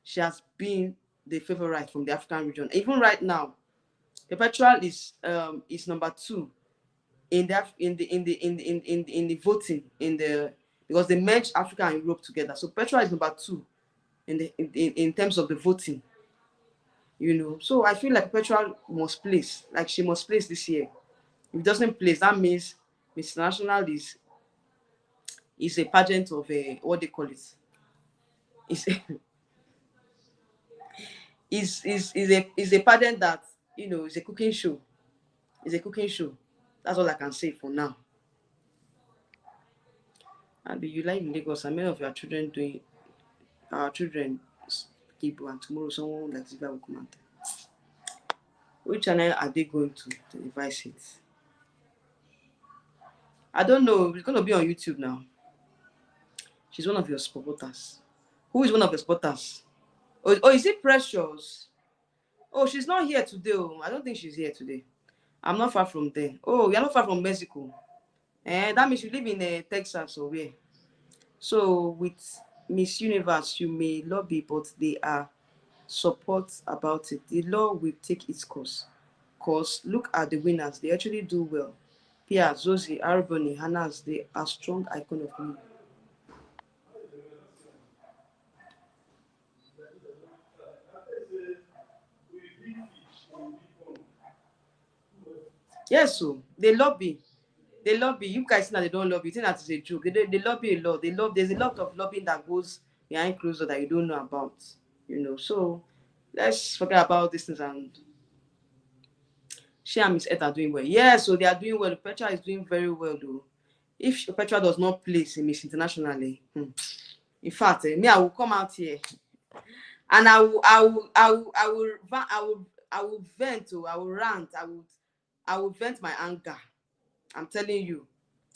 she has been the favorite from the African region. Even right now, Perpetual is number two in the voting in the, because they merged Africa and Europe together. So Perpetual is number two in terms of the voting. So I feel like Perpetual must place, like she must place this year. If it doesn't place, that means Miss National is a pageant of a, what they call it, is is a pageant that, is a cooking show. It's a cooking show. That's all I can say for now. And you live in Lagos, and many of your children doing, our children people, and tomorrow someone like Ziva will come out. Which channel are they going to revise it? I don't know. It's gonna be on YouTube now. She's one of your supporters. Who is one of your supporters? Oh, is it Precious? Oh, she's not here today. Oh, I don't think she's here today. I'm not far from there. Oh, you're not far from Mexico. That means you live in Texas or where? So with Miss Universe, you may lobby, but they are support about it. The law will take its course. Cause look at the winners; they actually do well. Pia, Zosie, Arboni, Hannahs, they are strong icon of me. Yes, so they lobby. They lobby. You guys think that they don't lobby. You think that is a joke. They lobby a lot. There's a lot of lobbying that goes behind closed door that you don't know about. So let's forget about these things, and she and Miss Ed are doing well. Yeah, so they are doing well. Petra is doing very well though. If Petra does not place in Miss Internationally, in fact, me, I will come out here and I will vent, oh, I will rant, I will vent my anger. I'm telling you,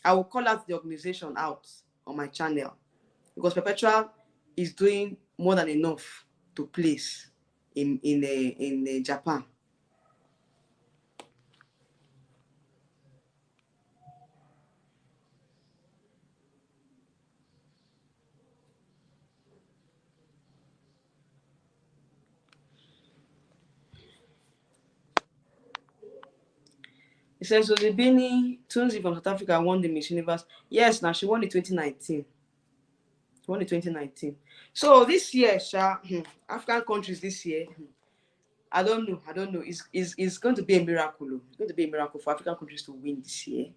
I will call out the organization out on my channel, because Perpetual is doing more than enough to place in Japan. It says, so the Bini Tunzi from South Africa won the Miss Universe. Yes, now she won in 2019. She won in 2019. So this year, African countries this year, I don't know. I don't know. It's going to be a miracle. It's going to be a miracle for African countries to win this year.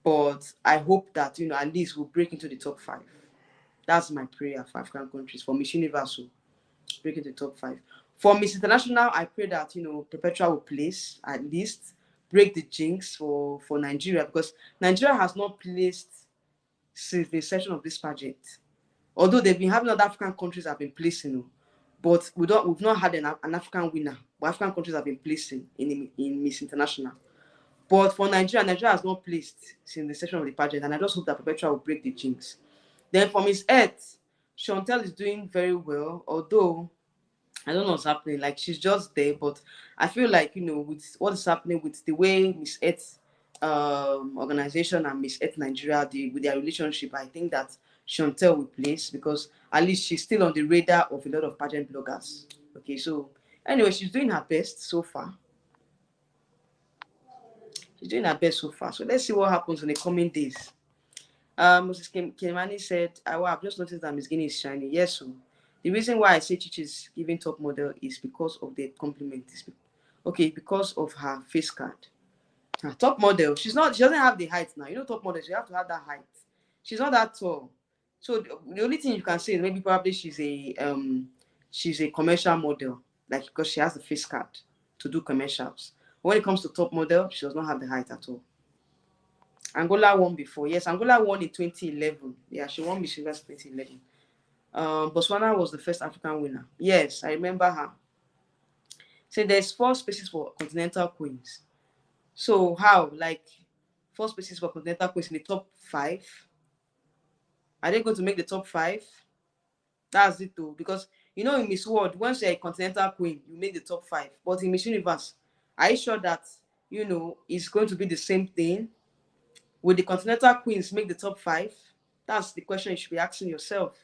But I hope that, at least we'll break into the top five. That's my prayer for African countries, for Miss Universal, break into the top five. For Miss International, I pray that, Perpetual will place, at least break the jinx for Nigeria, because Nigeria has not placed since the inception of this pageant. Although they've been having other African countries have been placing, but we've not had an African winner. But African countries have been placing in Miss International. But for Nigeria has not placed since the session of the pageant, and I just hope that Perpetua will break the jinx. Then for Miss Earth, Chantel is doing very well, although I don't know what's happening. Like, she's just there, but I feel like, with what is happening with the way Miss Earth organization and Miss Earth Nigeria, with their relationship, I think that Chantel will place, because at least she's still on the radar of a lot of pageant bloggers. Okay, so anyway, she's doing her best so far. She's doing her best so far. So let's see what happens in the coming days. Mrs. Kimani said, well, I've just noticed that Miss Guinea is shining. Yes, so the reason why I say Chichi is giving top model is because of the compliment. Okay, because of her face card. Her top model, she doesn't have the height now. Top model, you have to have that height. She's not that tall. So the only thing you can say is maybe probably she's a commercial model, like, because she has the face card to do commercials. When it comes to top model, she does not have the height at all. Angola won before. Yes, Angola won in 2011. Yeah, she won Miss Universe 2011. Botswana was the first African winner. Yes, I remember her. So there's 4 spaces for continental queens. So how? Like, 4 spaces for continental queens in the top 5? Are they going to make the top 5? That's it though. Because, in Miss World, once you're a continental queen, you make the top 5. But in Miss Universe, are you sure that, it's going to be the same thing? Will the continental queens make the top 5? That's the question you should be asking yourself.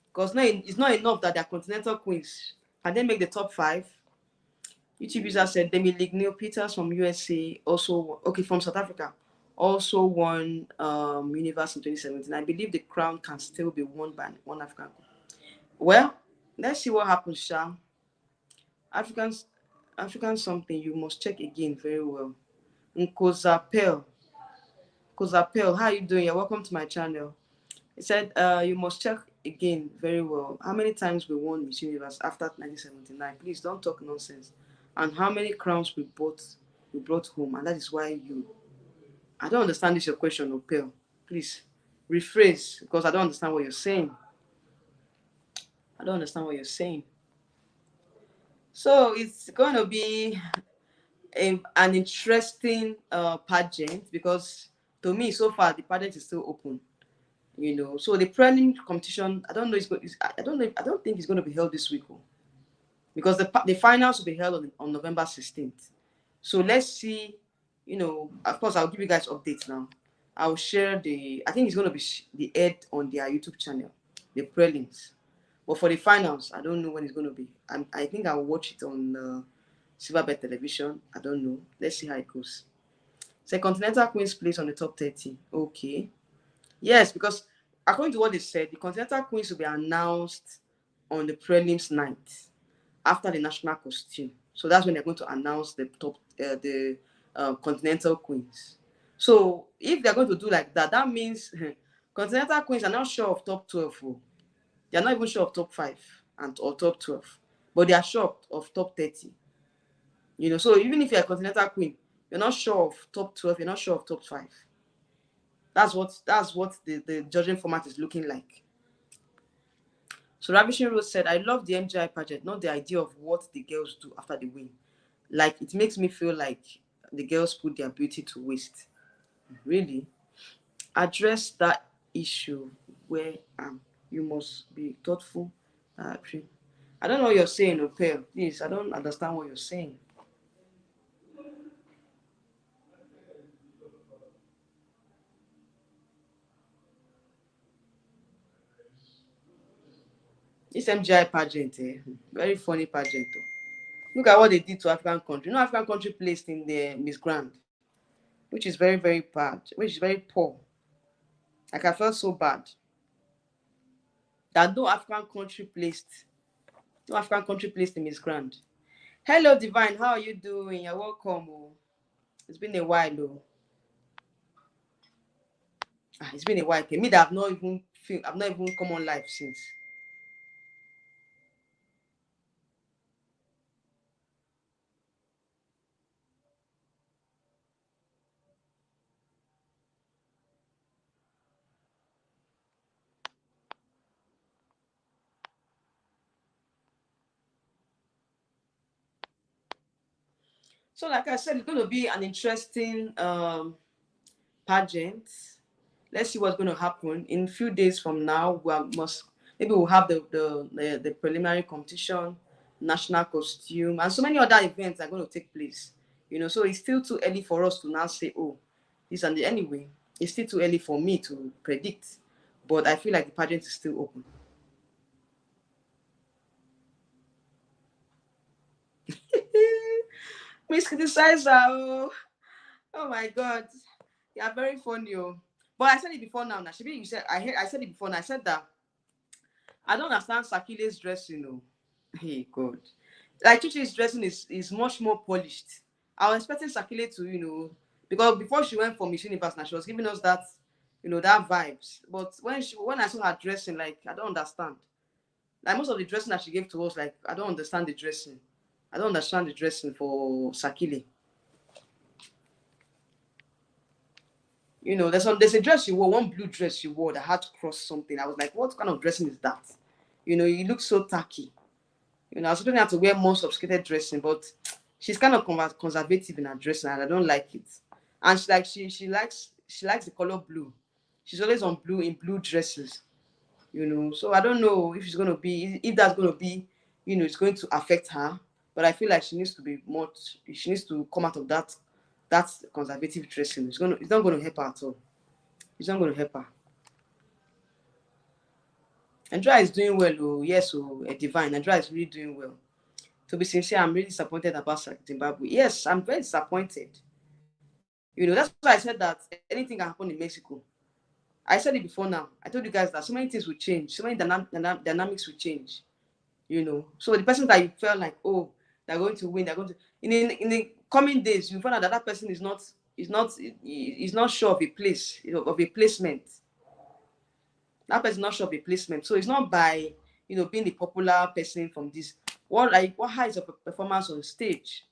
Because no, it's not enough that they're continental queens. Can they make the top 5? YouTube user said Demi Neil Peters from USA also, okay, from South Africa, also won Universe in 2017. I believe the crown can still be won by one African. Well, let's see what happens, Sha. Africans, African something, you must check again very well. Nkozapel. Kozapel, how are you doing? You're welcome to my channel. He said, you must check again very well. How many times we won Miss Universe after 1979? Please don't talk nonsense. And how many crowns we brought home, and that is why you. I don't understand this your question, Opel. Please rephrase because I don't understand what you're saying. I don't understand what you're saying. So it's going to be an interesting pageant because to me so far the pageant is still open. You know, so the prelim competition, I don't know. I don't know. I don't think it's going to be held this week, because the finals will be held on November 16th. So let's see. You know, of course, I'll give you guys updates now. I'll share the. I think it's going to be the aired on their YouTube channel, the prelims. But for the finals, I don't know when it's going to be. I think I'll watch it on Silverbird Television. I don't know. Let's see how it goes. So Continental Queens place on the top 30. Okay. Yes, because according to what they said, the Continental Queens will be announced on the prelims night after the national costume. So that's when they're going to announce the Continental Queens. So if they're going to do like that, that means Continental Queens are not sure of top 12. They're not even sure of top 5 or top 12, but they are sure of top 30. You know, so even if you're a Continental Queen, you're not sure of top 12, you're not sure of top 5. That's what the judging format is looking like. So Ravishing Rose said, I love the MGI pageant, not the idea of what the girls do after the win. Like, it makes me feel like the girls put their beauty to waste. Really? Address that issue where you must be thoughtful. I don't know what you're saying, Opel. Please, I don't understand what you're saying. This MGI pageant, very funny pageant. Look at what they did to African country. No African country placed in the Miss Grand, which is very, very bad, which is very poor. Like, I felt so bad that no African country placed in Miss Grand. Hello, Divine. How are you doing? You're welcome. Oh. It's been a while, though. It's been a while. Okay. Me that I've not even come on live since. So, like I said, it's going to be an interesting pageant. Let's see what's going to happen in a few days from now. Maybe we'll have the preliminary competition, national costume, and so many other events are going to take place. You know, so it's still too early for us to now say, oh, this and the anyway. It's still too early for me to predict, but I feel like the pageant is still open. Please criticize her. Oh my God, you are very funny. But I said it before now. Nashibi, you said I said it before. And I said that I don't understand Sakile's dressing. Hey God, like Chichi's dressing is much more polished. I was expecting Sakile to, because before she went for Miss Universe, now she was giving us that, that vibes. But when I saw her dressing, like, I don't understand. Like, most of the dressing that she gave to us, like, I don't understand the dressing. I don't understand the dressing for Sakile. There's a dress she wore, one blue dress she wore that had to cross something. I was like, what kind of dressing is that? You look so tacky. I was supposed to have to wear more sophisticated dressing, but she's kind of conservative in her dressing, and I don't like it. And she likes the color blue. She's always on blue in blue dresses. So I don't know if that's gonna be, it's going to affect her. But I feel like she needs to come out of that conservative dressing. It's not gonna help her at all. It's not gonna help her. Nigeria is doing well. Oh, yes, oh, divine. Nigeria is really doing well. To be sincere, I'm really disappointed about Zimbabwe. Yes, I'm very disappointed. That's why I said that anything can happen in Mexico. I said it before now. I told you guys that so many things will change, so many dynamics will change. So the person that you felt like, oh, they're going to win, they're going to in the coming days, you find out that that person is not sure of a place, of a placement. That person is not sure of a placement. So it's not by being the popular person from this. What heights of performance on stage?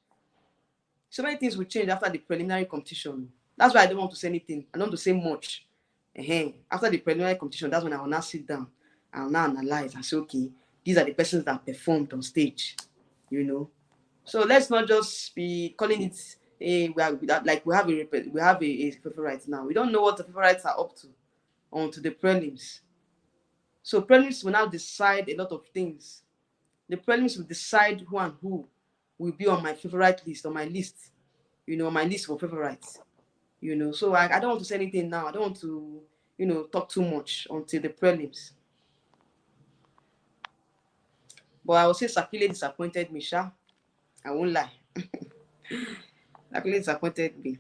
So many things will change after the preliminary competition. That's why I don't want to say anything. I don't want to say much. After the preliminary competition, that's when I will now sit down. I'll now analyze and say, okay, these are the persons that performed on stage. So let's not just be calling it we have a favorite now. We don't know what the favorites are up to onto the prelims. So prelims will now decide a lot of things. The prelims will decide who and who will be on my favorite list, on my list, on my list for favorites. So I don't want to say anything now. I don't want to, talk too much until the prelims. But I will say Sakile disappointed me, Sha. I won't lie. Sakile disappointed me.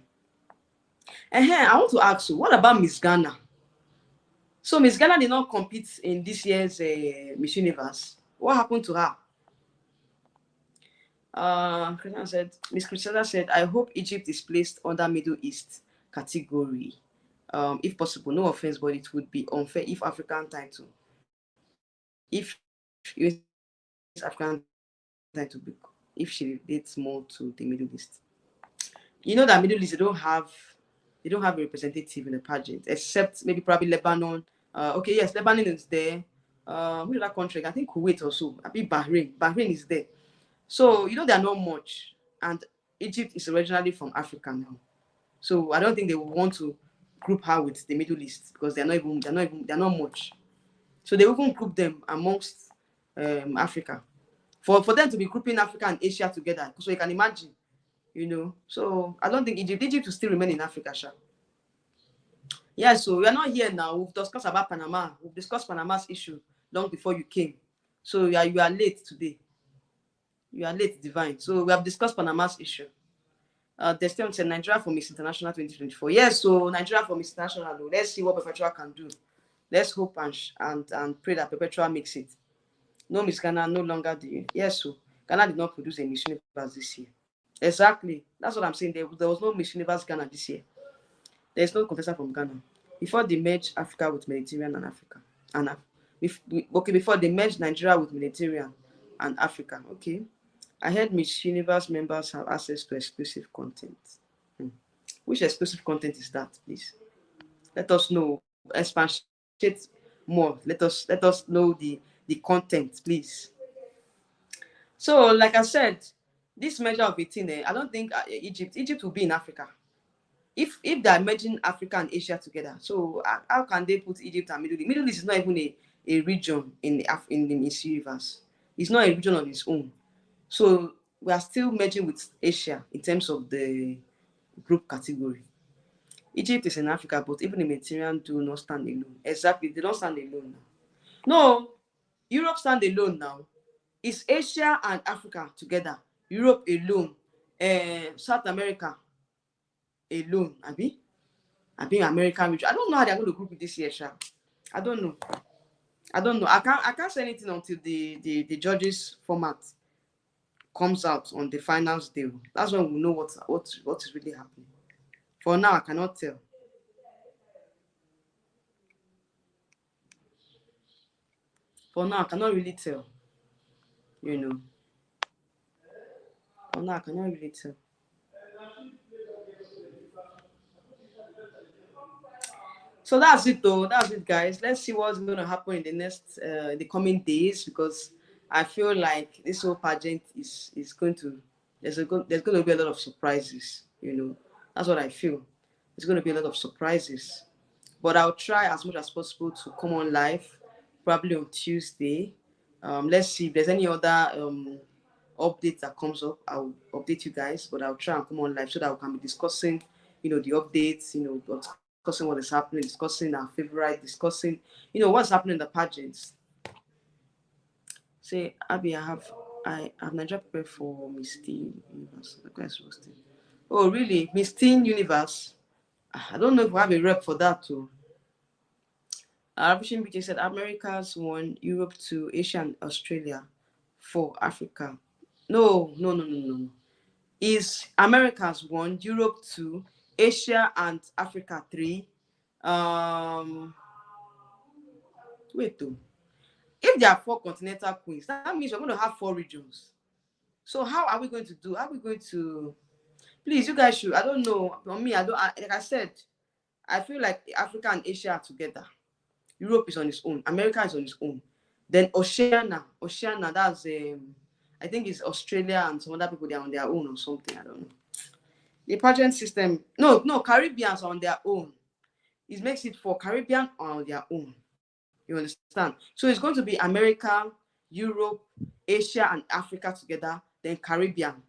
I want to ask you, what about Miss Ghana? So Miss Ghana did not compete in this year's Miss Universe. What happened to her? Miss Christina said, I hope Egypt is placed under Middle East category. If possible, no offense, but it would be unfair if African title. If African title, if she relates more to the Middle East. That Middle East, they don't have a representative in the pageant, except maybe probably Lebanon. Okay, yes, Lebanon is there. Who is that country? I think Kuwait also. I think Bahrain. Bahrain is there. So they are not much. And Egypt is originally from Africa now. So I don't think they will want to group her with the Middle East because they're not much. So they even group them amongst Africa. For them to be grouping Africa and Asia together. So you can imagine. So I don't think Egypt will still remain in Africa, Sha. Yeah, so we are not here now. We've discussed about Panama. We've discussed Panama's issue long before you came. So you are late today. You are late, Divine. So we have discussed Panama's issue. Destin said Nigeria for Miss International 2024. Yes, so Nigeria for Miss International. Let's see what Perpetua can do. Let's hope and pray that Perpetua makes it. No, Miss Ghana no longer the yes, so Ghana did not produce a Miss Universe this year. Exactly. That's what I'm saying. There was no Miss Universe Ghana this year. There's no contestant from Ghana. Before they merged Africa with Mediterranean and Africa. Before they merged Nigeria with Mediterranean and Africa. Okay. I heard Miss Universe members have access to exclusive content. Which exclusive content is that, please? Let us know. Expatiate more. Let us know the content, please. So, like I said, this measure of 18, I don't think Egypt will be in Africa. If they are merging Africa and Asia together, so how can they put Egypt and Middle East? Middle East is not even a region in the Miss Universe. It's not a region on its own. So we are still merging with Asia in terms of the group category. Egypt is in Africa, but even the Mediterranean do not stand alone. Exactly, they don't stand alone now. No, Europe stand alone now. It's Asia and Africa together. Europe alone. South America alone. I think American region. I don't know how they're going to group it this year, Sha. I don't know. I can't say anything until the judges format comes out on the finals day. That's when we know what is really happening. For now, I cannot tell. For now, I cannot really tell. For now, I cannot really tell. So that's it, though. That's it, guys. Let's see what's going to happen in the coming days, because I feel like this whole pageant is going to there's going to be a lot of surprises. That's what I feel. There's going to be a lot of surprises, but I'll try as much as possible to come on live, probably on Tuesday. Let's see if there's any other update that comes up. I'll update you guys, but I'll try and come on live so that we can be discussing, the updates, discussing what is happening, discussing our favorite, discussing, what's happening in the pageants. Say, Abby, I have Nigeria prepared for Miss Teen Universe. Oh, really? Miss Teen Universe? I don't know if we have a rep for that too. Vision BJ said America's won, Europe 2, Asia and Australia 4, Africa. No, no, no, no, no. Is America's 1, Europe 2, Asia and Africa 3. Wait though. If there are 4 continental queens, that means we're going to have 4 regions. So how are we going to do? How are we going to? Please, you guys should. I don't know. For me, like I said, I feel like Africa and Asia are together. Europe is on its own. America is on its own. Then Oceania, that's I think it's Australia and some other people, they're on their own or something. I don't know. The pageant system, no, Caribbeans are on their own. It makes it for Caribbean on their own. You understand? So it's going to be America, Europe, Asia, and Africa together, then Caribbean.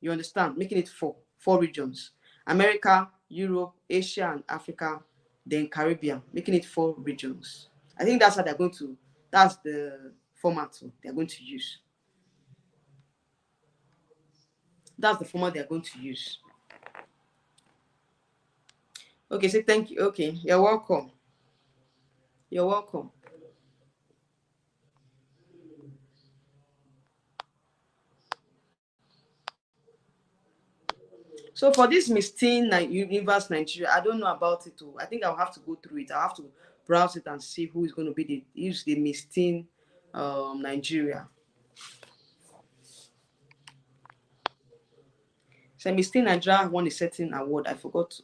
You understand? Making it four regions. America, Europe, Asia, and Africa, then Caribbean, making it 4 regions. I think that's how they're going to, that's the format they're going to use. That's the format they're going to use. Okay, say thank you. Okay, you're welcome. You're welcome. So for this Miss Teen Universe Nigeria, I don't know about it too. I think I'll have to go through it. I'll have to browse it and see who is going to be the Miss Teen Nigeria. So Miss Teen Nigeria won a certain award. I forgot.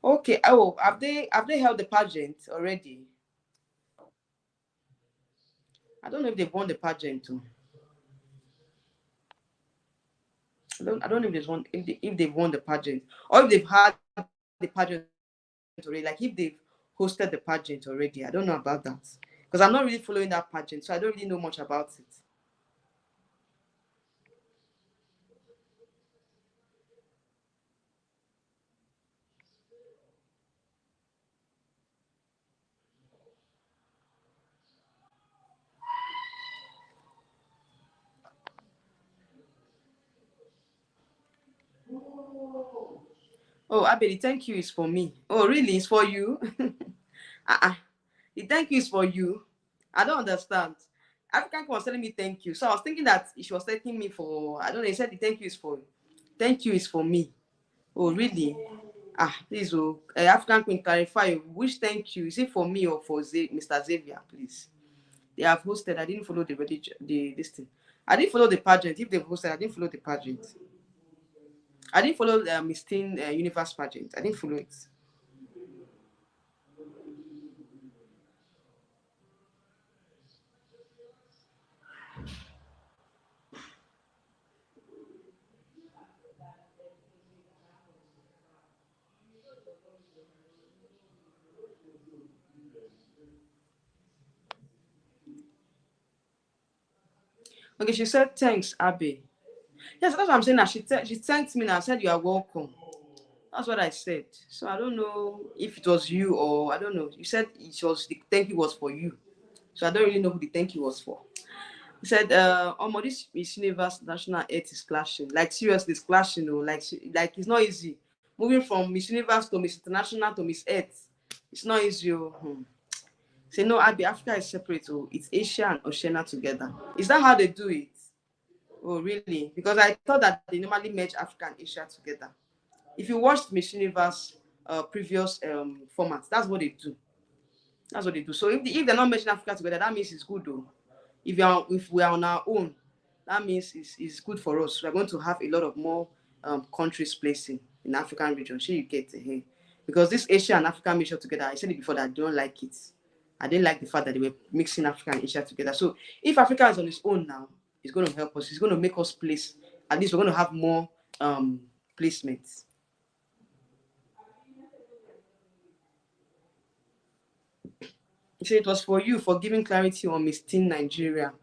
Okay. Oh, have they held the pageant already? I don't know if they've won the pageant too. I don't know if they've won the pageant or if they've had the pageant already. Like if they've hosted the pageant already. I don't know about that because I'm not really following that pageant, so I don't really know much about it. Oh, Abby, the thank you is for me. Oh, really? It's for you? The thank you is for you. I don't understand. African was telling me thank you. So I was thinking that she was thanking me for, I don't know, he said the thank you is for me. Oh, really? Please, African Queen, clarify which thank you. Is it for me or for Mr. Xavier, please? They have hosted. I didn't follow this thing. I didn't follow the pageant. If they've hosted, I didn't follow the pageant. I didn't follow the Miss Teen Universe pageant. I didn't follow it. Okay, she said thanks, Abby. Yes, that's what I'm saying. Now she thanked me. Now I said you are welcome. That's what I said. So I don't know if it was you or I don't know. You said the thank you was for you. So I don't really know who the thank you was for. He said, this Miss Universe National Earth is clashing. Like seriously, it's clashing. Like it's not easy. Moving from Miss Universe to Miss International to Miss Earth. It's not easy. Say no, Abby, Africa is separate. Oh, it's Asia and Oceania together. Is that how they do it? Oh, really? Because I thought that they normally merge Africa and Asia together. If you watched Miss Universe previous formats, that's what they do. That's what they do. So if they're not merging Africa together, that means it's good though. If we are on our own, that means it's good for us. We're going to have a lot of more countries placing in African region. Sure, you get here. Because this Asia and Africa mixture together, I said it before that I don't like it. I didn't like the fact that they were mixing Africa and Asia together. So if Africa is on its own now, it's going to help us. It's going to make us place. At least we're going to have more placements. You say it was for you for giving clarity on Miss Teen Nigeria.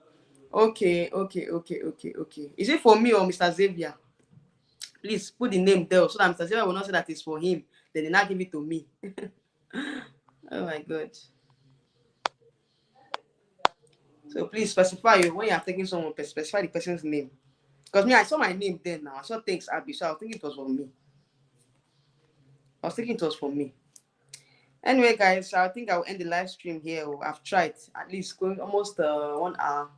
Okay. Is it for me or Mr. Xavier? Please put the name there so that Mr. Xavier will not say that it's for him. Then they not give it to me. Oh my God. So please specify when you are taking someone, specify the person's name. Because me, I saw my name then now. I saw thanks Abby, so I was thinking it was for me. I was thinking it was for me. Anyway, guys, I think I'll end the live stream here. I've tried at least going almost 1 hour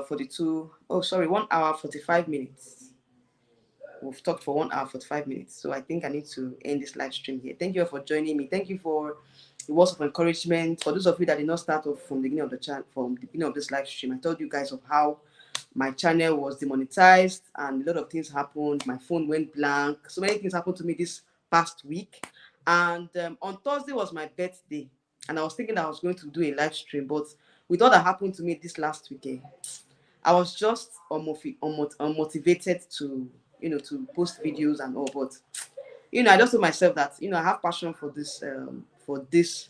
42. Oh, sorry, 1 hour 45 minutes. We've talked for 1 hour 45 minutes. So I think I need to end this live stream here. Thank you all for joining me. Thank you for the words of encouragement. For those of you that did not start off from the beginning of the channel, from the beginning of this live stream, I told you guys of how my channel was demonetized and a lot of things happened. My phone went blank. So many things happened to me this past week. And on Thursday was my birthday. And I was thinking I was going to do a live stream. But with all that happened to me this last weekend, I was just unmotivated to, to post videos and all. But, I just told myself that, I have passion for this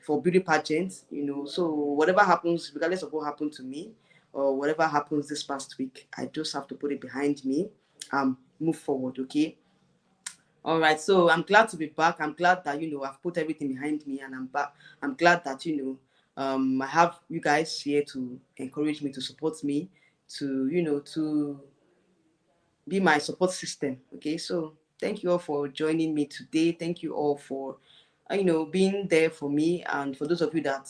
for beauty pageants, so whatever happens, regardless of what happened to me or whatever happens this past week, I just have to put it behind me and move forward. Okay. All right, so I'm glad to be back. I'm glad that I've put everything behind me and I'm back. I'm glad that I have you guys here to encourage me, to support me, to be my support system. Okay, so thank you all for joining me today. Thank you all for being there for me, and for those of you that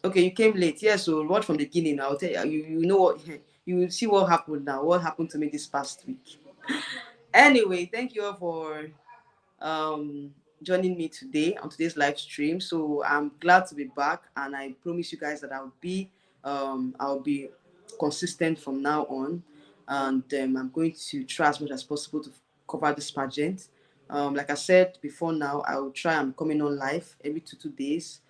okay, you came late. Yeah, so what from the beginning, I'll tell you, you know what, you will see what happened now, what happened to me this past week. Anyway, thank you all for joining me today on today's live stream. So I'm glad to be back, and I promise you guys that I'll be consistent from now on, and I'm going to try as much as possible to cover this pageant. Like I said before, now I will try. I'm coming on live every two days.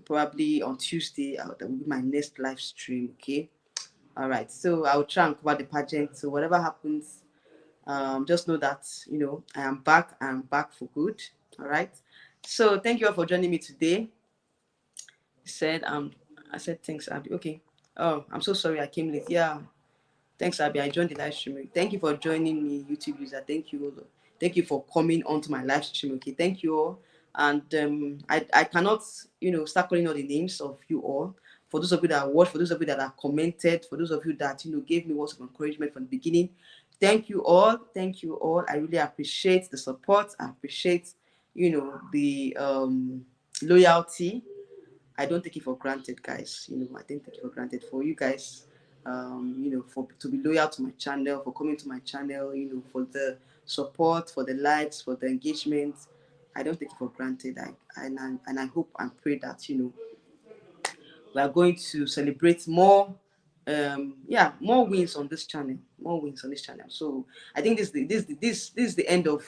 Probably on Tuesday, that will be my next live stream. Okay. All right. So I will try and cover the pageant. So whatever happens, just know that I am back. I'm back for good. All right. So thank you all for joining me today. I said thanks, Abby. Okay. Oh, I'm so sorry I came late. Yeah. Thanks, Abby. I joined the live stream. Thank you for joining me, YouTube user. Thank you. Thank you for coming onto my live stream. Okay. Thank you all. And I cannot, start calling all the names of you all. For those of you that watched, for those of you that have commented, for those of you that gave me words of encouragement from the beginning. Thank you all. Thank you all. I really appreciate the support. I appreciate, the loyalty. I don't take it for granted, guys. I don't take it for granted for you guys. For to be loyal to my channel, for coming to my channel, for the support, for the likes, for the engagement. I don't take it for granted. And I hope and pray that we are going to celebrate more more wins on this channel, so I think this is the end of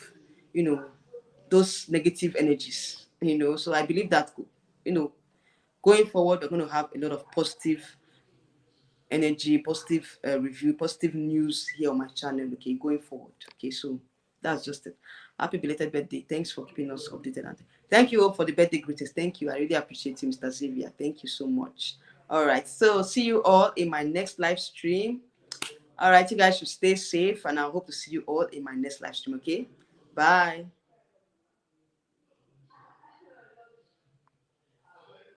those negative energies, so I believe that going forward we're going to have a lot of positive energy, positive review, positive news here on my channel. Okay, going forward. Okay, so that's just it. Happy belated birthday. Thanks for keeping us updated. And thank you all for the birthday greetings. Thank you. I really appreciate you, Mr. Xavier. Thank you so much. All right. So see you all in my next live stream. All right. You guys should stay safe, and I hope to see you all in my next live stream. Okay. Bye.